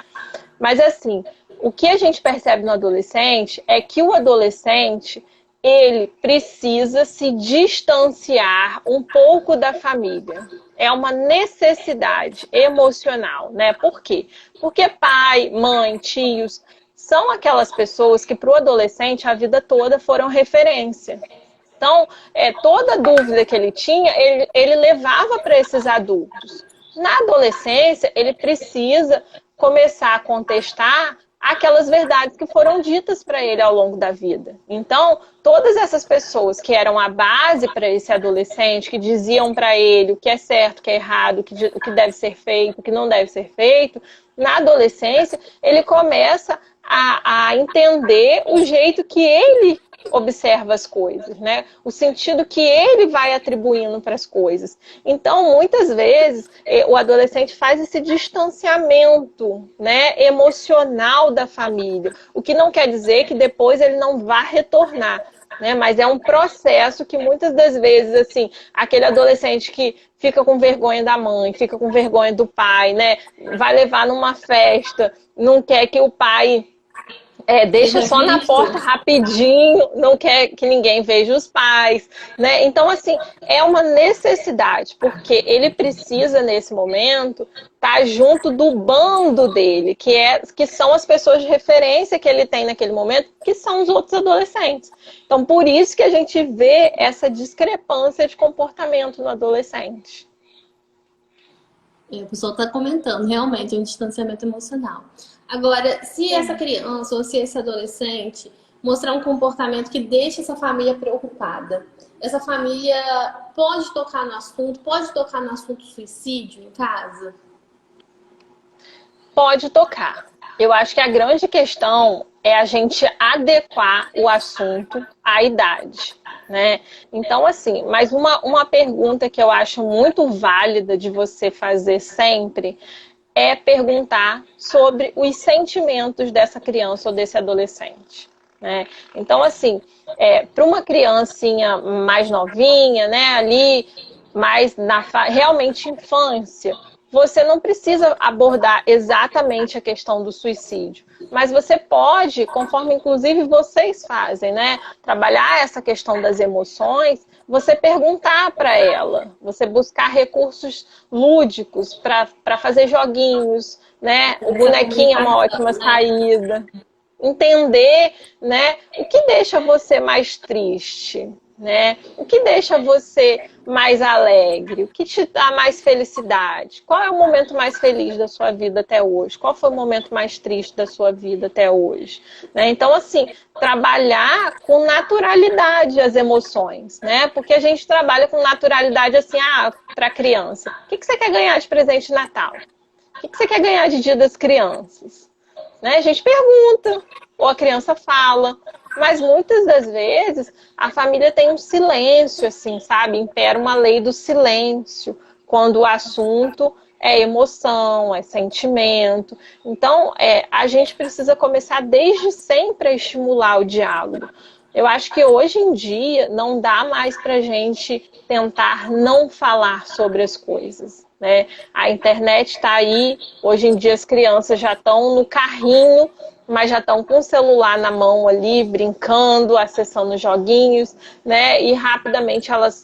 Speaker 2: Mas assim, o que a gente percebe no adolescente é que o adolescente, ele precisa se distanciar um pouco da família. É uma necessidade emocional, né? Por quê? Porque pai, mãe, tios são aquelas pessoas que para o adolescente a vida toda foram referência. Então, toda dúvida que ele tinha, ele levava para esses adultos. Na adolescência, ele precisa começar a contestar aquelas verdades que foram ditas para ele ao longo da vida. Então, todas essas pessoas que eram a base para esse adolescente, que diziam para ele o que é certo, o que é errado, o que deve ser feito, o que não deve ser feito, na adolescência, ele começa a entender o jeito que ele observa as coisas, né? O sentido que ele vai atribuindo para as coisas. Então, muitas vezes, o adolescente faz esse distanciamento, né, emocional da família, o que não quer dizer que depois ele não vá retornar. Né? Mas é um processo que muitas das vezes, assim, aquele adolescente que fica com vergonha da mãe, fica com vergonha do pai, né? Vai levar numa festa, não quer que o pai deixa só na porta rapidinho, não quer que ninguém veja os pais, né? Então, assim, é uma necessidade, porque ele precisa, nesse momento, estar junto do bando dele, que são as pessoas de referência que ele tem naquele momento, que são os outros adolescentes. Então, por isso que a gente vê essa discrepância de comportamento no adolescente.
Speaker 1: A pessoa está comentando, realmente, é um distanciamento emocional. Agora, se essa criança ou se esse adolescente mostrar um comportamento que deixa essa família preocupada, essa família pode tocar no assunto suicídio em casa?
Speaker 2: Pode tocar. Eu acho que a grande questão é a gente adequar o assunto à idade, né? Então, assim, mas uma pergunta que eu acho muito válida de você fazer sempre é perguntar sobre os sentimentos dessa criança ou desse adolescente, né? Então, assim, para uma criancinha mais novinha, né, ali, mais realmente infância, você não precisa abordar exatamente a questão do suicídio, mas você pode, conforme inclusive vocês fazem, né, trabalhar essa questão das emoções, você perguntar para ela, você buscar recursos lúdicos para fazer joguinhos, né? O bonequinho é uma ótima saída. Entender, né, o que deixa você mais triste, né? O que deixa você mais alegre? O que te dá mais felicidade? Qual é o momento mais feliz da sua vida até hoje? Qual foi o momento mais triste da sua vida até hoje? Né? Então, assim, trabalhar com naturalidade as emoções, né? Porque a gente trabalha com naturalidade assim, para criança. O que você quer ganhar de presente de Natal? O que você quer ganhar de Dia das Crianças? Né? A gente pergunta, ou a criança fala, mas muitas das vezes a família tem um silêncio, assim, sabe? Impera uma lei do silêncio, quando o assunto é emoção, é sentimento. Então, a gente precisa começar desde sempre a estimular o diálogo. Eu acho que hoje em dia não dá mais pra gente tentar não falar sobre as coisas. Né? A internet está aí, hoje em dia as crianças já estão no carrinho, mas já estão com o celular na mão ali, brincando, acessando joguinhos, né? E rapidamente elas,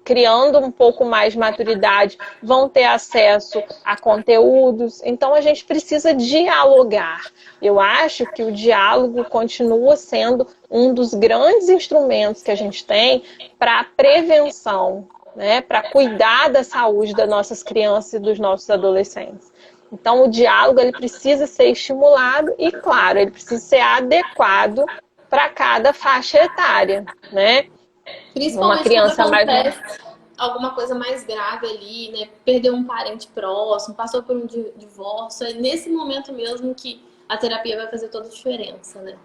Speaker 2: criando um pouco mais de maturidade, vão ter acesso a conteúdos. Então a gente precisa dialogar. Eu acho que o diálogo continua sendo um dos grandes instrumentos que a gente tem para a prevenção, né, para cuidar da saúde das nossas crianças e dos nossos adolescentes. Então, o diálogo ele precisa ser estimulado e, claro, ele precisa ser adequado para cada faixa etária, né?
Speaker 1: Principalmente uma criança quando acontece alguma coisa mais grave ali, né? Perdeu um parente próximo, passou por um divórcio, é nesse momento mesmo que a terapia vai fazer toda a diferença, né?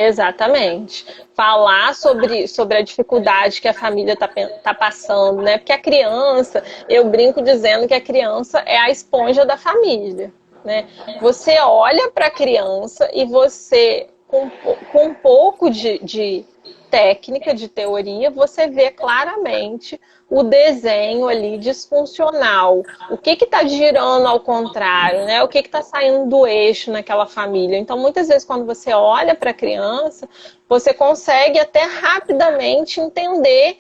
Speaker 2: Exatamente. Falar sobre a dificuldade que a família tá passando, né? Porque a criança, eu brinco dizendo que a criança é a esponja da família, né? Você olha para a criança e você, com um pouco de técnica, de teoria, você vê claramente o desenho ali disfuncional. O que está girando ao contrário, né? O que está saindo do eixo naquela família. Então, muitas vezes, quando você olha para a criança, você consegue até rapidamente entender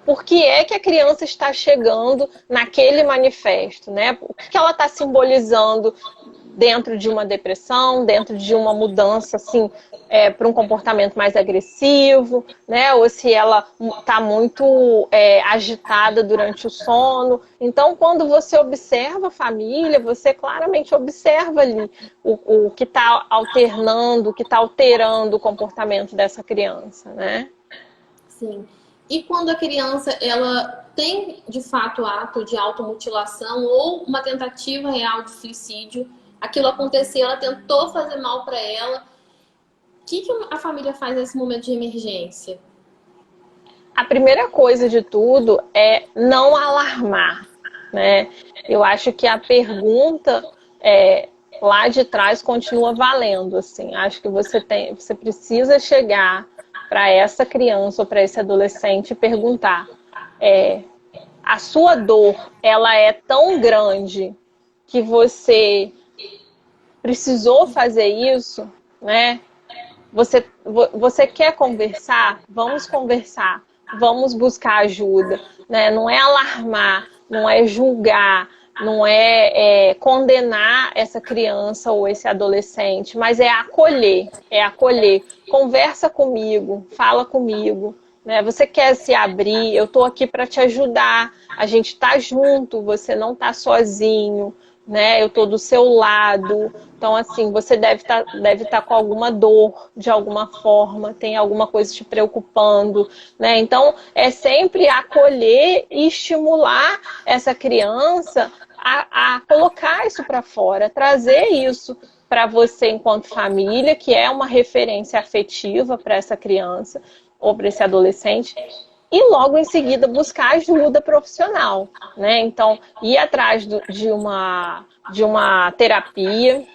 Speaker 2: por que é que a criança está chegando naquele manifesto, né? O que ela está simbolizando dentro de uma depressão, dentro de uma mudança, assim, para um comportamento mais agressivo, né? Ou se ela está muito agitada durante o sono. Então, quando você observa a família, você claramente observa ali o que está alternando, o que está alterando o comportamento dessa criança, né?
Speaker 1: Sim. E quando a criança, ela tem, de fato, ato de automutilação ou uma tentativa real de suicídio, aquilo aconteceu, ela tentou fazer mal para ela, que a família faz nesse momento de emergência?
Speaker 2: A primeira coisa de tudo é não alarmar, né? Eu acho que a pergunta lá de trás continua valendo, assim. Acho que você precisa chegar para essa criança ou para esse adolescente e perguntar: a sua dor, ela é tão grande que você precisou fazer isso, né? Você quer conversar? Vamos conversar. Vamos buscar ajuda, né? Não é alarmar, não é julgar, não é condenar essa criança ou esse adolescente, mas é acolher, é acolher. Conversa comigo, fala comigo, né? Você quer se abrir? Eu estou aqui para te ajudar. A gente está junto, você não está sozinho, né? Eu estou do seu lado. Então, assim, você deve tá com alguma dor de alguma forma, tem alguma coisa te preocupando, né? Então, é sempre acolher e estimular essa criança a colocar isso para fora, trazer isso para você enquanto família, que é uma referência afetiva para essa criança ou para esse adolescente, e logo em seguida buscar ajuda profissional, né? Então, ir atrás de uma terapia.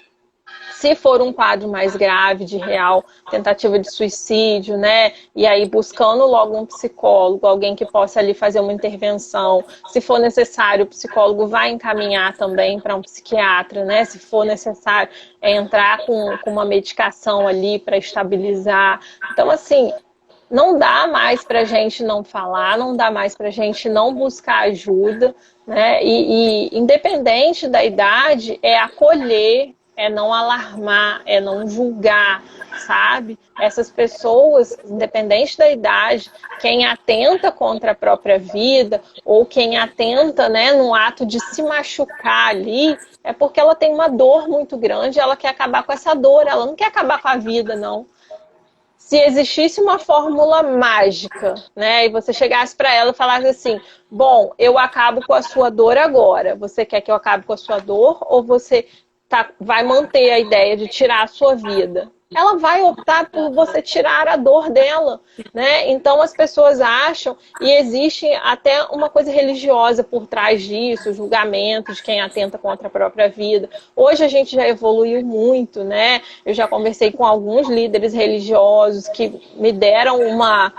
Speaker 2: Se for um quadro mais grave, de real tentativa de suicídio, né? E aí buscando logo um psicólogo, alguém que possa ali fazer uma intervenção. Se for necessário, o psicólogo vai encaminhar também para um psiquiatra, né? Se for necessário, entrar com uma medicação ali para estabilizar. Então, assim, não dá mais para a gente não falar, não dá mais para a gente não buscar ajuda, né? E independente da idade, é acolher, é não alarmar, é não julgar, sabe? Essas pessoas, independente da idade, quem atenta contra a própria vida ou quem atenta, né, no ato de se machucar ali, é porque ela tem uma dor muito grande, ela quer acabar com essa dor, ela não quer acabar com a vida, não. Se existisse uma fórmula mágica, né, e você chegasse para ela e falasse assim: bom, eu acabo com a sua dor agora. Você quer que eu acabe com a sua dor ou você vai manter a ideia de tirar a sua vida? Ela vai optar por você tirar a dor dela, né? Então as pessoas acham, e existe até uma coisa religiosa por trás disso, o julgamento de quem atenta contra a própria vida. Hoje a gente já evoluiu muito, né? Eu já conversei com alguns líderes religiosos que me deram uma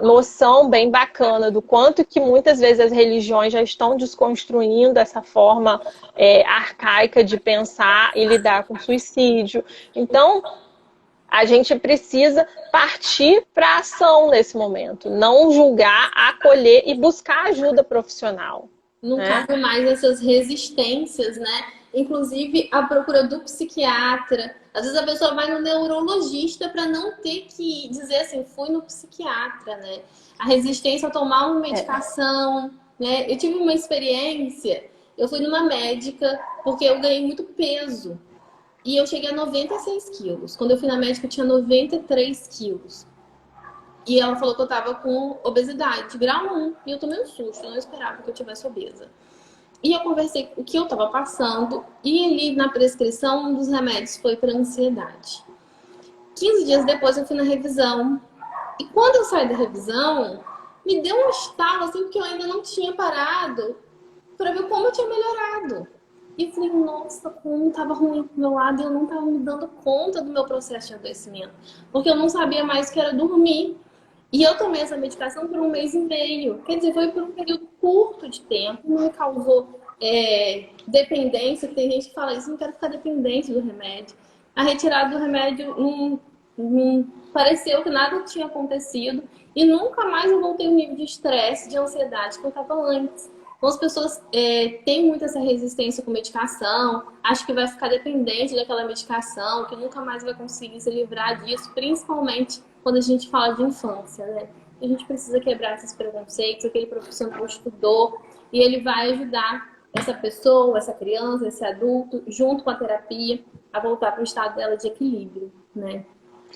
Speaker 2: noção bem bacana do quanto que muitas vezes as religiões já estão desconstruindo essa forma arcaica de pensar e lidar com suicídio. Então, a gente precisa partir para a ação nesse momento, não julgar, acolher e buscar ajuda profissional.
Speaker 1: Não cabe mais essas resistências, né? Inclusive a procura do psiquiatra. Às vezes a pessoa vai no neurologista para não ter que dizer assim, fui no psiquiatra, né? A resistência a tomar uma medicação, né? Eu tive uma experiência, eu fui numa médica porque eu ganhei muito peso. E eu cheguei a 96 quilos. Quando eu fui na médica, eu tinha 93 quilos. E ela falou que eu tava com obesidade, grau 1. E eu tomei um susto, eu não esperava que eu tivesse obesa. E eu conversei o que eu tava passando. E ali na prescrição, um dos remédios foi para ansiedade. 15 dias depois eu fui na revisão. E quando eu saí da revisão, me deu um estalo assim, porque eu ainda não tinha parado para ver como eu tinha melhorado. E eu falei, nossa, como tava ruim pro meu lado e eu não tava me dando conta do meu processo de adoecimento. Porque eu não sabia mais o que era dormir. E eu tomei essa medicação por 1 mês e meio. Quer dizer, foi por um período curto de tempo. Não me causou dependência. Tem gente que fala isso, não quero ficar dependente do remédio. A retirada do remédio pareceu que nada tinha acontecido. E nunca mais eu voltei ao nível de estresse, de ansiedade que eu estava antes. Então as pessoas têm muito essa resistência com medicação, acho que vai ficar dependente daquela medicação, que nunca mais vai conseguir se livrar disso, principalmente quando a gente fala de infância, né? A gente precisa quebrar esses preconceitos, aquele profissional estudou e ele vai ajudar essa pessoa, essa criança, esse adulto, junto com a terapia, a voltar para o estado dela de equilíbrio, né?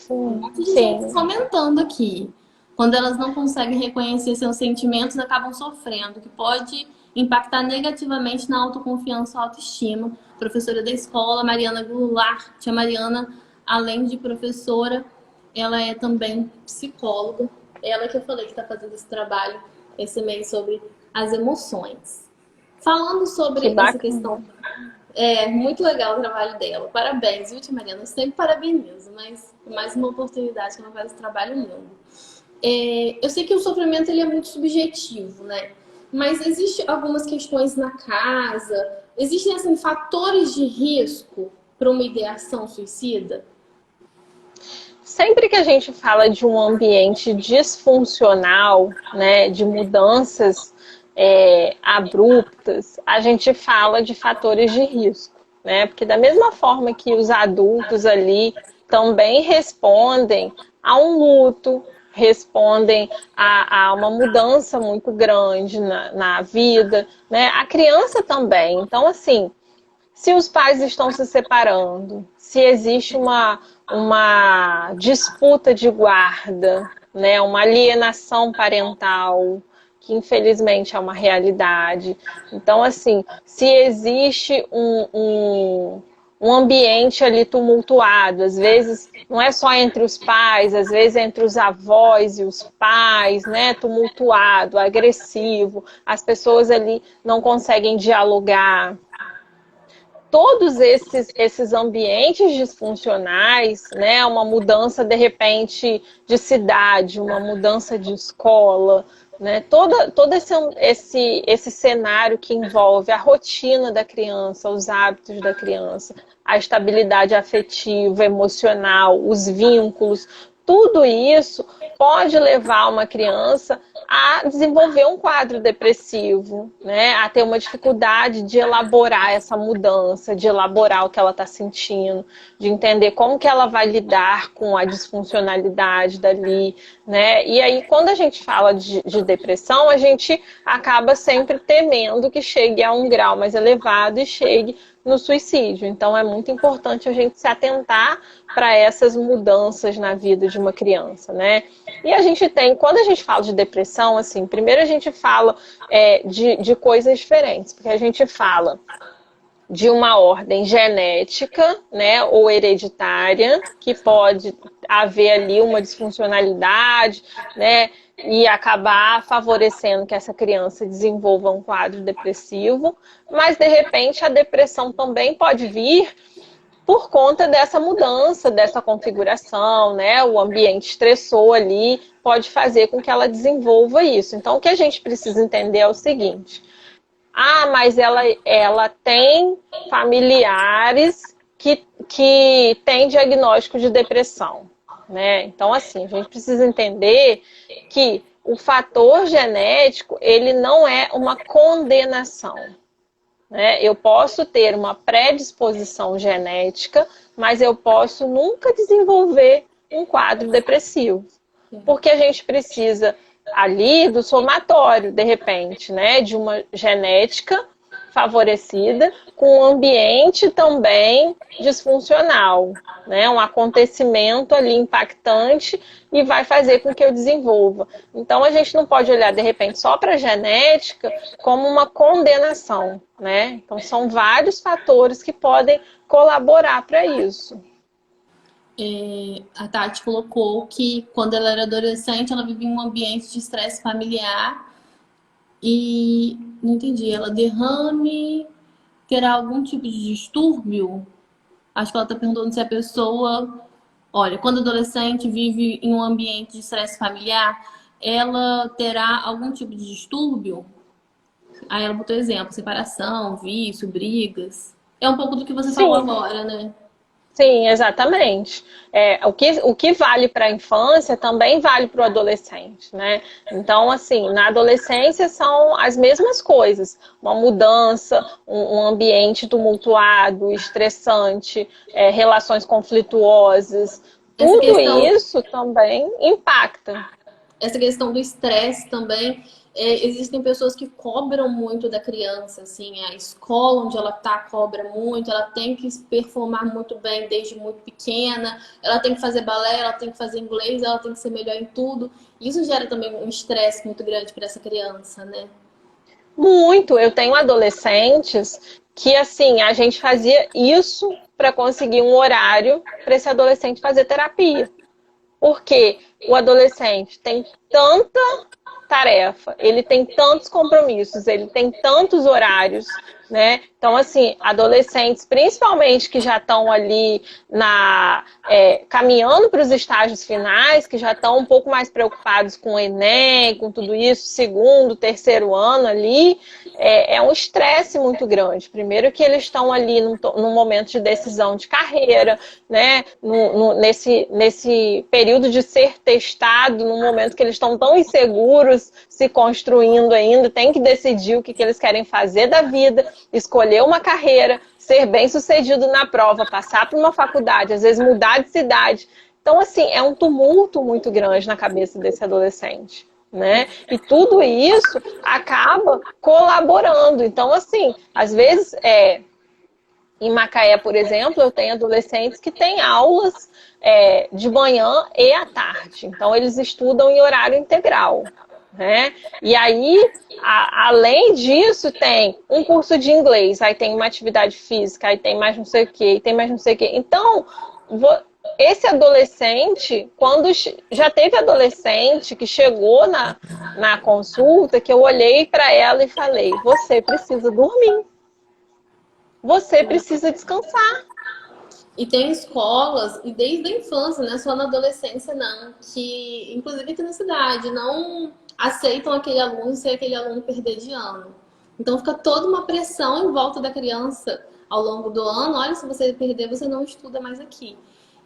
Speaker 1: Um monte de gente comentando aqui. Quando elas não conseguem reconhecer seus sentimentos, acabam sofrendo, que pode impactar negativamente na autoconfiança e autoestima. Professora da escola, Mariana Goulart, tia Mariana, além de professora, ela é também psicóloga. Ela que eu falei que está fazendo esse trabalho esse mês sobre as emoções. Falando
Speaker 2: Que
Speaker 1: sobre essa
Speaker 2: bacana.
Speaker 1: questão, é muito legal o trabalho dela. Parabéns, viu, Tia Mariana? Eu sempre parabenizo, mas mais uma oportunidade que ela faz esse trabalho lindo. Eu sei que o sofrimento ele é muito subjetivo, né? Mas existem algumas questões na casa, existem assim, fatores de risco para uma ideação suicida?
Speaker 2: Sempre que a gente fala de um ambiente disfuncional, né, de mudanças abruptas, a gente fala de fatores de risco, né? Porque da mesma forma que os adultos ali também respondem a um luto, respondem a uma mudança muito grande na vida, né? A criança também. Então, assim, se os pais estão se separando, se existe uma disputa de guarda, né, uma alienação parental, que infelizmente é uma realidade. Então, assim, se existe um ambiente ali tumultuado, às vezes não é só entre os pais, às vezes é entre os avós e os pais, né, tumultuado, agressivo, as pessoas ali não conseguem dialogar. Todos esses ambientes disfuncionais, né, uma mudança de repente de cidade, uma mudança de escola, né, todo esse cenário que envolve a rotina da criança, os hábitos da criança, a estabilidade afetiva, emocional, os vínculos, tudo isso pode levar uma criança a desenvolver um quadro depressivo, né? A ter uma dificuldade de elaborar essa mudança, de elaborar o que ela está sentindo, de entender como que ela vai lidar com a disfuncionalidade dali, né? E aí, quando a gente fala de depressão, a gente acaba sempre temendo que chegue a um grau mais elevado e chegue no suicídio. Então, é muito importante a gente se atentar para essas mudanças na vida de uma criança, né? E a gente tem, quando a gente fala de depressão, assim, primeiro a gente fala de coisas diferentes, porque a gente fala de uma ordem genética, né, ou hereditária, que pode haver ali uma disfuncionalidade, né, e acabar favorecendo que essa criança desenvolva um quadro depressivo, mas de repente a depressão também pode vir por conta dessa mudança, dessa configuração, né? O ambiente estressor ali pode fazer com que ela desenvolva isso. Então, o que a gente precisa entender é o seguinte: mas ela tem familiares que têm diagnóstico de depressão, né? Então, assim, a gente precisa entender que o fator genético, ele não é uma condenação. Né? Eu posso ter uma predisposição genética, mas eu posso nunca desenvolver um quadro depressivo. Porque a gente precisa ali do somatório, de repente, né? De uma genética favorecida com um ambiente também disfuncional, né? Um acontecimento ali impactante e vai fazer com que eu desenvolva. Então a gente não pode olhar de repente só para a genética como uma condenação, né? Então são vários fatores que podem colaborar para isso.
Speaker 1: A Tati colocou que quando ela era adolescente ela vivia em um ambiente de estresse familiar e não entendi, ela derrame terá algum tipo de distúrbio? Acho que ela está perguntando se a pessoa, olha, quando adolescente vive em um ambiente de estresse familiar, ela terá algum tipo de distúrbio? Aí ela botou exemplo, separação, vício, brigas. É um pouco do que você falou
Speaker 2: Sim.
Speaker 1: agora, né?
Speaker 2: Sim, exatamente. O que vale para a infância também vale para o adolescente, né? Então, assim, na adolescência são as mesmas coisas. Uma mudança, um ambiente tumultuado, estressante, relações conflituosas.
Speaker 1: Essa
Speaker 2: Tudo
Speaker 1: questão,
Speaker 2: isso também impacta.
Speaker 1: essa questão do estresse também, existem pessoas que cobram muito da criança, assim, a escola onde ela tá cobra muito, ela tem que performar muito bem desde muito pequena, ela tem que fazer balé, ela tem que fazer inglês, ela tem que ser melhor em tudo. Isso gera também um estresse muito grande para essa criança, né?
Speaker 2: Muito. Eu tenho adolescentes que, assim, a gente fazia isso para conseguir um horário para esse adolescente fazer terapia. Porque o adolescente tem tanta tarefa, ele tem tantos compromissos, ele tem tantos horários, né? Então, assim, adolescentes, principalmente que já estão ali caminhando para os estágios finais, que já estão um pouco mais preocupados com o Enem, com tudo isso, segundo, terceiro ano ali, é um estresse muito grande. Primeiro que eles estão ali num momento de decisão de carreira, né? Nesse período de ser testado, num momento que eles estão tão inseguros, se construindo ainda, tem que decidir o que eles querem fazer da vida, escolher uma carreira, ser bem-sucedido na prova, passar por uma faculdade, às vezes mudar de cidade. Então, assim, é um tumulto muito grande na cabeça desse adolescente, né? E tudo isso acaba colaborando. Então, assim, às vezes, em Macaé, por exemplo, eu tenho adolescentes que têm aulas de manhã e à tarde. Então, eles estudam em horário integral. Né? E aí, além disso, tem um curso de inglês, aí tem uma atividade física, aí tem mais não sei o que, tem mais não sei o que. Então, esse adolescente, quando já teve adolescente que chegou na consulta, que eu olhei para ela e falei, você precisa dormir, você precisa descansar.
Speaker 1: E tem escolas, e desde a infância, né? Só na adolescência não, que, inclusive aqui na cidade, não aceitam aquele aluno se aquele aluno perder de ano. Então fica toda uma pressão em volta da criança ao longo do ano. Olha, se você perder, você não estuda mais aqui.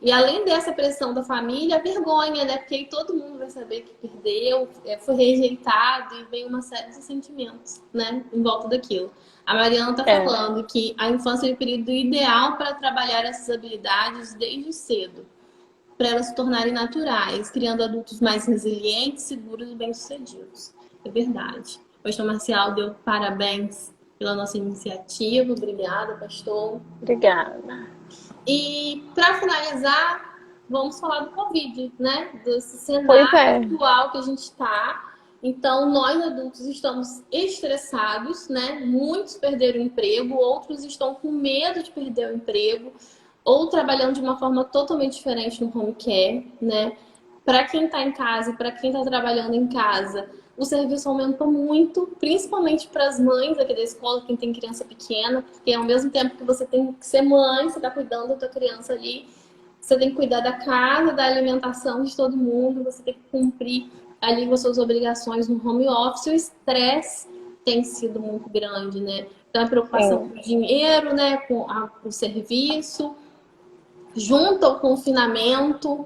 Speaker 1: E além dessa pressão da família, a vergonha, né? Porque aí todo mundo vai saber que perdeu, foi rejeitado e vem uma série de sentimentos, né? Em volta daquilo. A Mariana está falando que a infância é o período ideal para trabalhar essas habilidades desde cedo, para elas se tornarem naturais, criando adultos mais resilientes, seguros e bem-sucedidos. É verdade. O pastor Marcial deu parabéns pela nossa iniciativa. Obrigada, pastor.
Speaker 2: Obrigada.
Speaker 1: E para finalizar, vamos falar do Covid, né? Desse cenário atual que a gente está. Então, nós adultos estamos estressados, né? Muitos perderam o emprego, outros estão com medo de perder o emprego, ou trabalhando de uma forma totalmente diferente no home care, né? Para quem está em casa e para quem está trabalhando em casa, o serviço aumentou muito, principalmente para as mães aqui da escola, quem tem criança pequena, porque ao mesmo tempo que você tem que ser mãe, você está cuidando da tua criança ali, você tem que cuidar da casa, da alimentação de todo mundo, você tem que cumprir ali com as suas obrigações no home office. O estresse tem sido muito grande, né? Então, a preocupação com o dinheiro, né? Com o serviço, junto ao confinamento.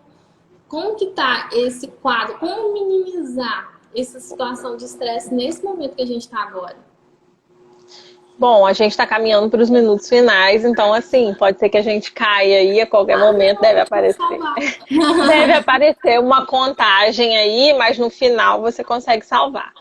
Speaker 1: Como que tá esse quadro? Como minimizar essa situação de estresse nesse momento que a gente está agora?
Speaker 2: Bom, a gente está caminhando para os minutos finais, então assim, pode ser que a gente caia aí a qualquer momento, deve aparecer. Deve aparecer uma contagem aí, mas no final você consegue salvar.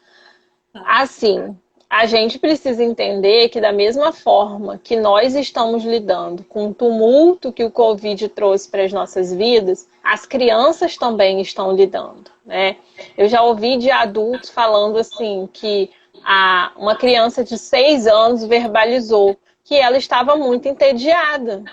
Speaker 2: Assim, a gente precisa entender que da mesma forma que nós estamos lidando com o tumulto que o Covid trouxe para as nossas vidas, as crianças também estão lidando, né? Eu já ouvi de adultos falando assim que uma criança de 6 anos verbalizou que ela estava muito entediada,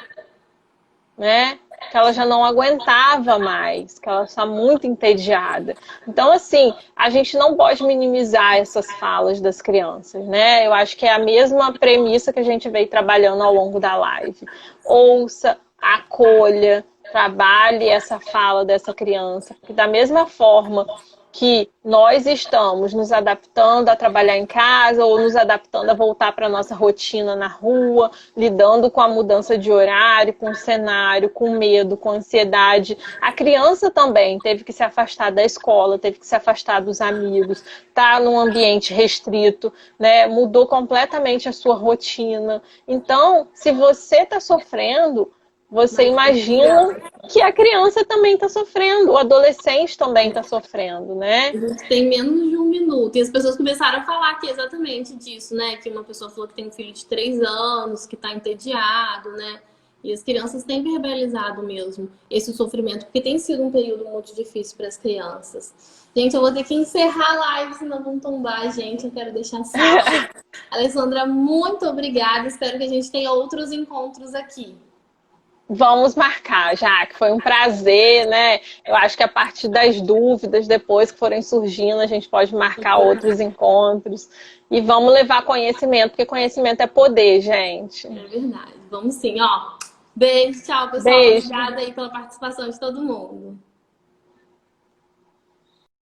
Speaker 2: né? Que ela já não aguentava mais, que ela está muito entediada. Então, assim, a gente não pode minimizar essas falas das crianças, né? Eu acho que é a mesma premissa que a gente veio trabalhando ao longo da live. Ouça, acolha, trabalhe essa fala dessa criança, porque da mesma forma que nós estamos nos adaptando a trabalhar em casa ou nos adaptando a voltar para a nossa rotina na rua, lidando com a mudança de horário, com o cenário, com medo, com ansiedade. A criança também teve que se afastar da escola, teve que se afastar dos amigos, tá num ambiente restrito, né? Mudou completamente a sua rotina. Então, se você está sofrendo, você imagina que a criança também está sofrendo, o adolescente também está sofrendo, né?
Speaker 1: A gente tem menos de 1 minuto. E as pessoas começaram a falar aqui exatamente disso, né? Que uma pessoa falou que tem um filho de 3 anos, que está entediado, né? E as crianças têm verbalizado mesmo esse sofrimento, porque tem sido um período muito difícil para as crianças. Gente, eu vou ter que encerrar a live, senão vão tombar a gente. Eu quero deixar salvo. Alessandra, muito obrigada. Espero que a gente tenha outros encontros aqui.
Speaker 2: Vamos marcar, já que foi um prazer, né? Eu acho que a partir das dúvidas, depois que forem surgindo, a gente pode marcar outros encontros. E vamos levar conhecimento, porque conhecimento é poder, gente.
Speaker 1: É verdade. Vamos sim, ó. Beijo, tchau, pessoal.
Speaker 2: Beijo.
Speaker 1: Obrigada aí pela participação de todo mundo.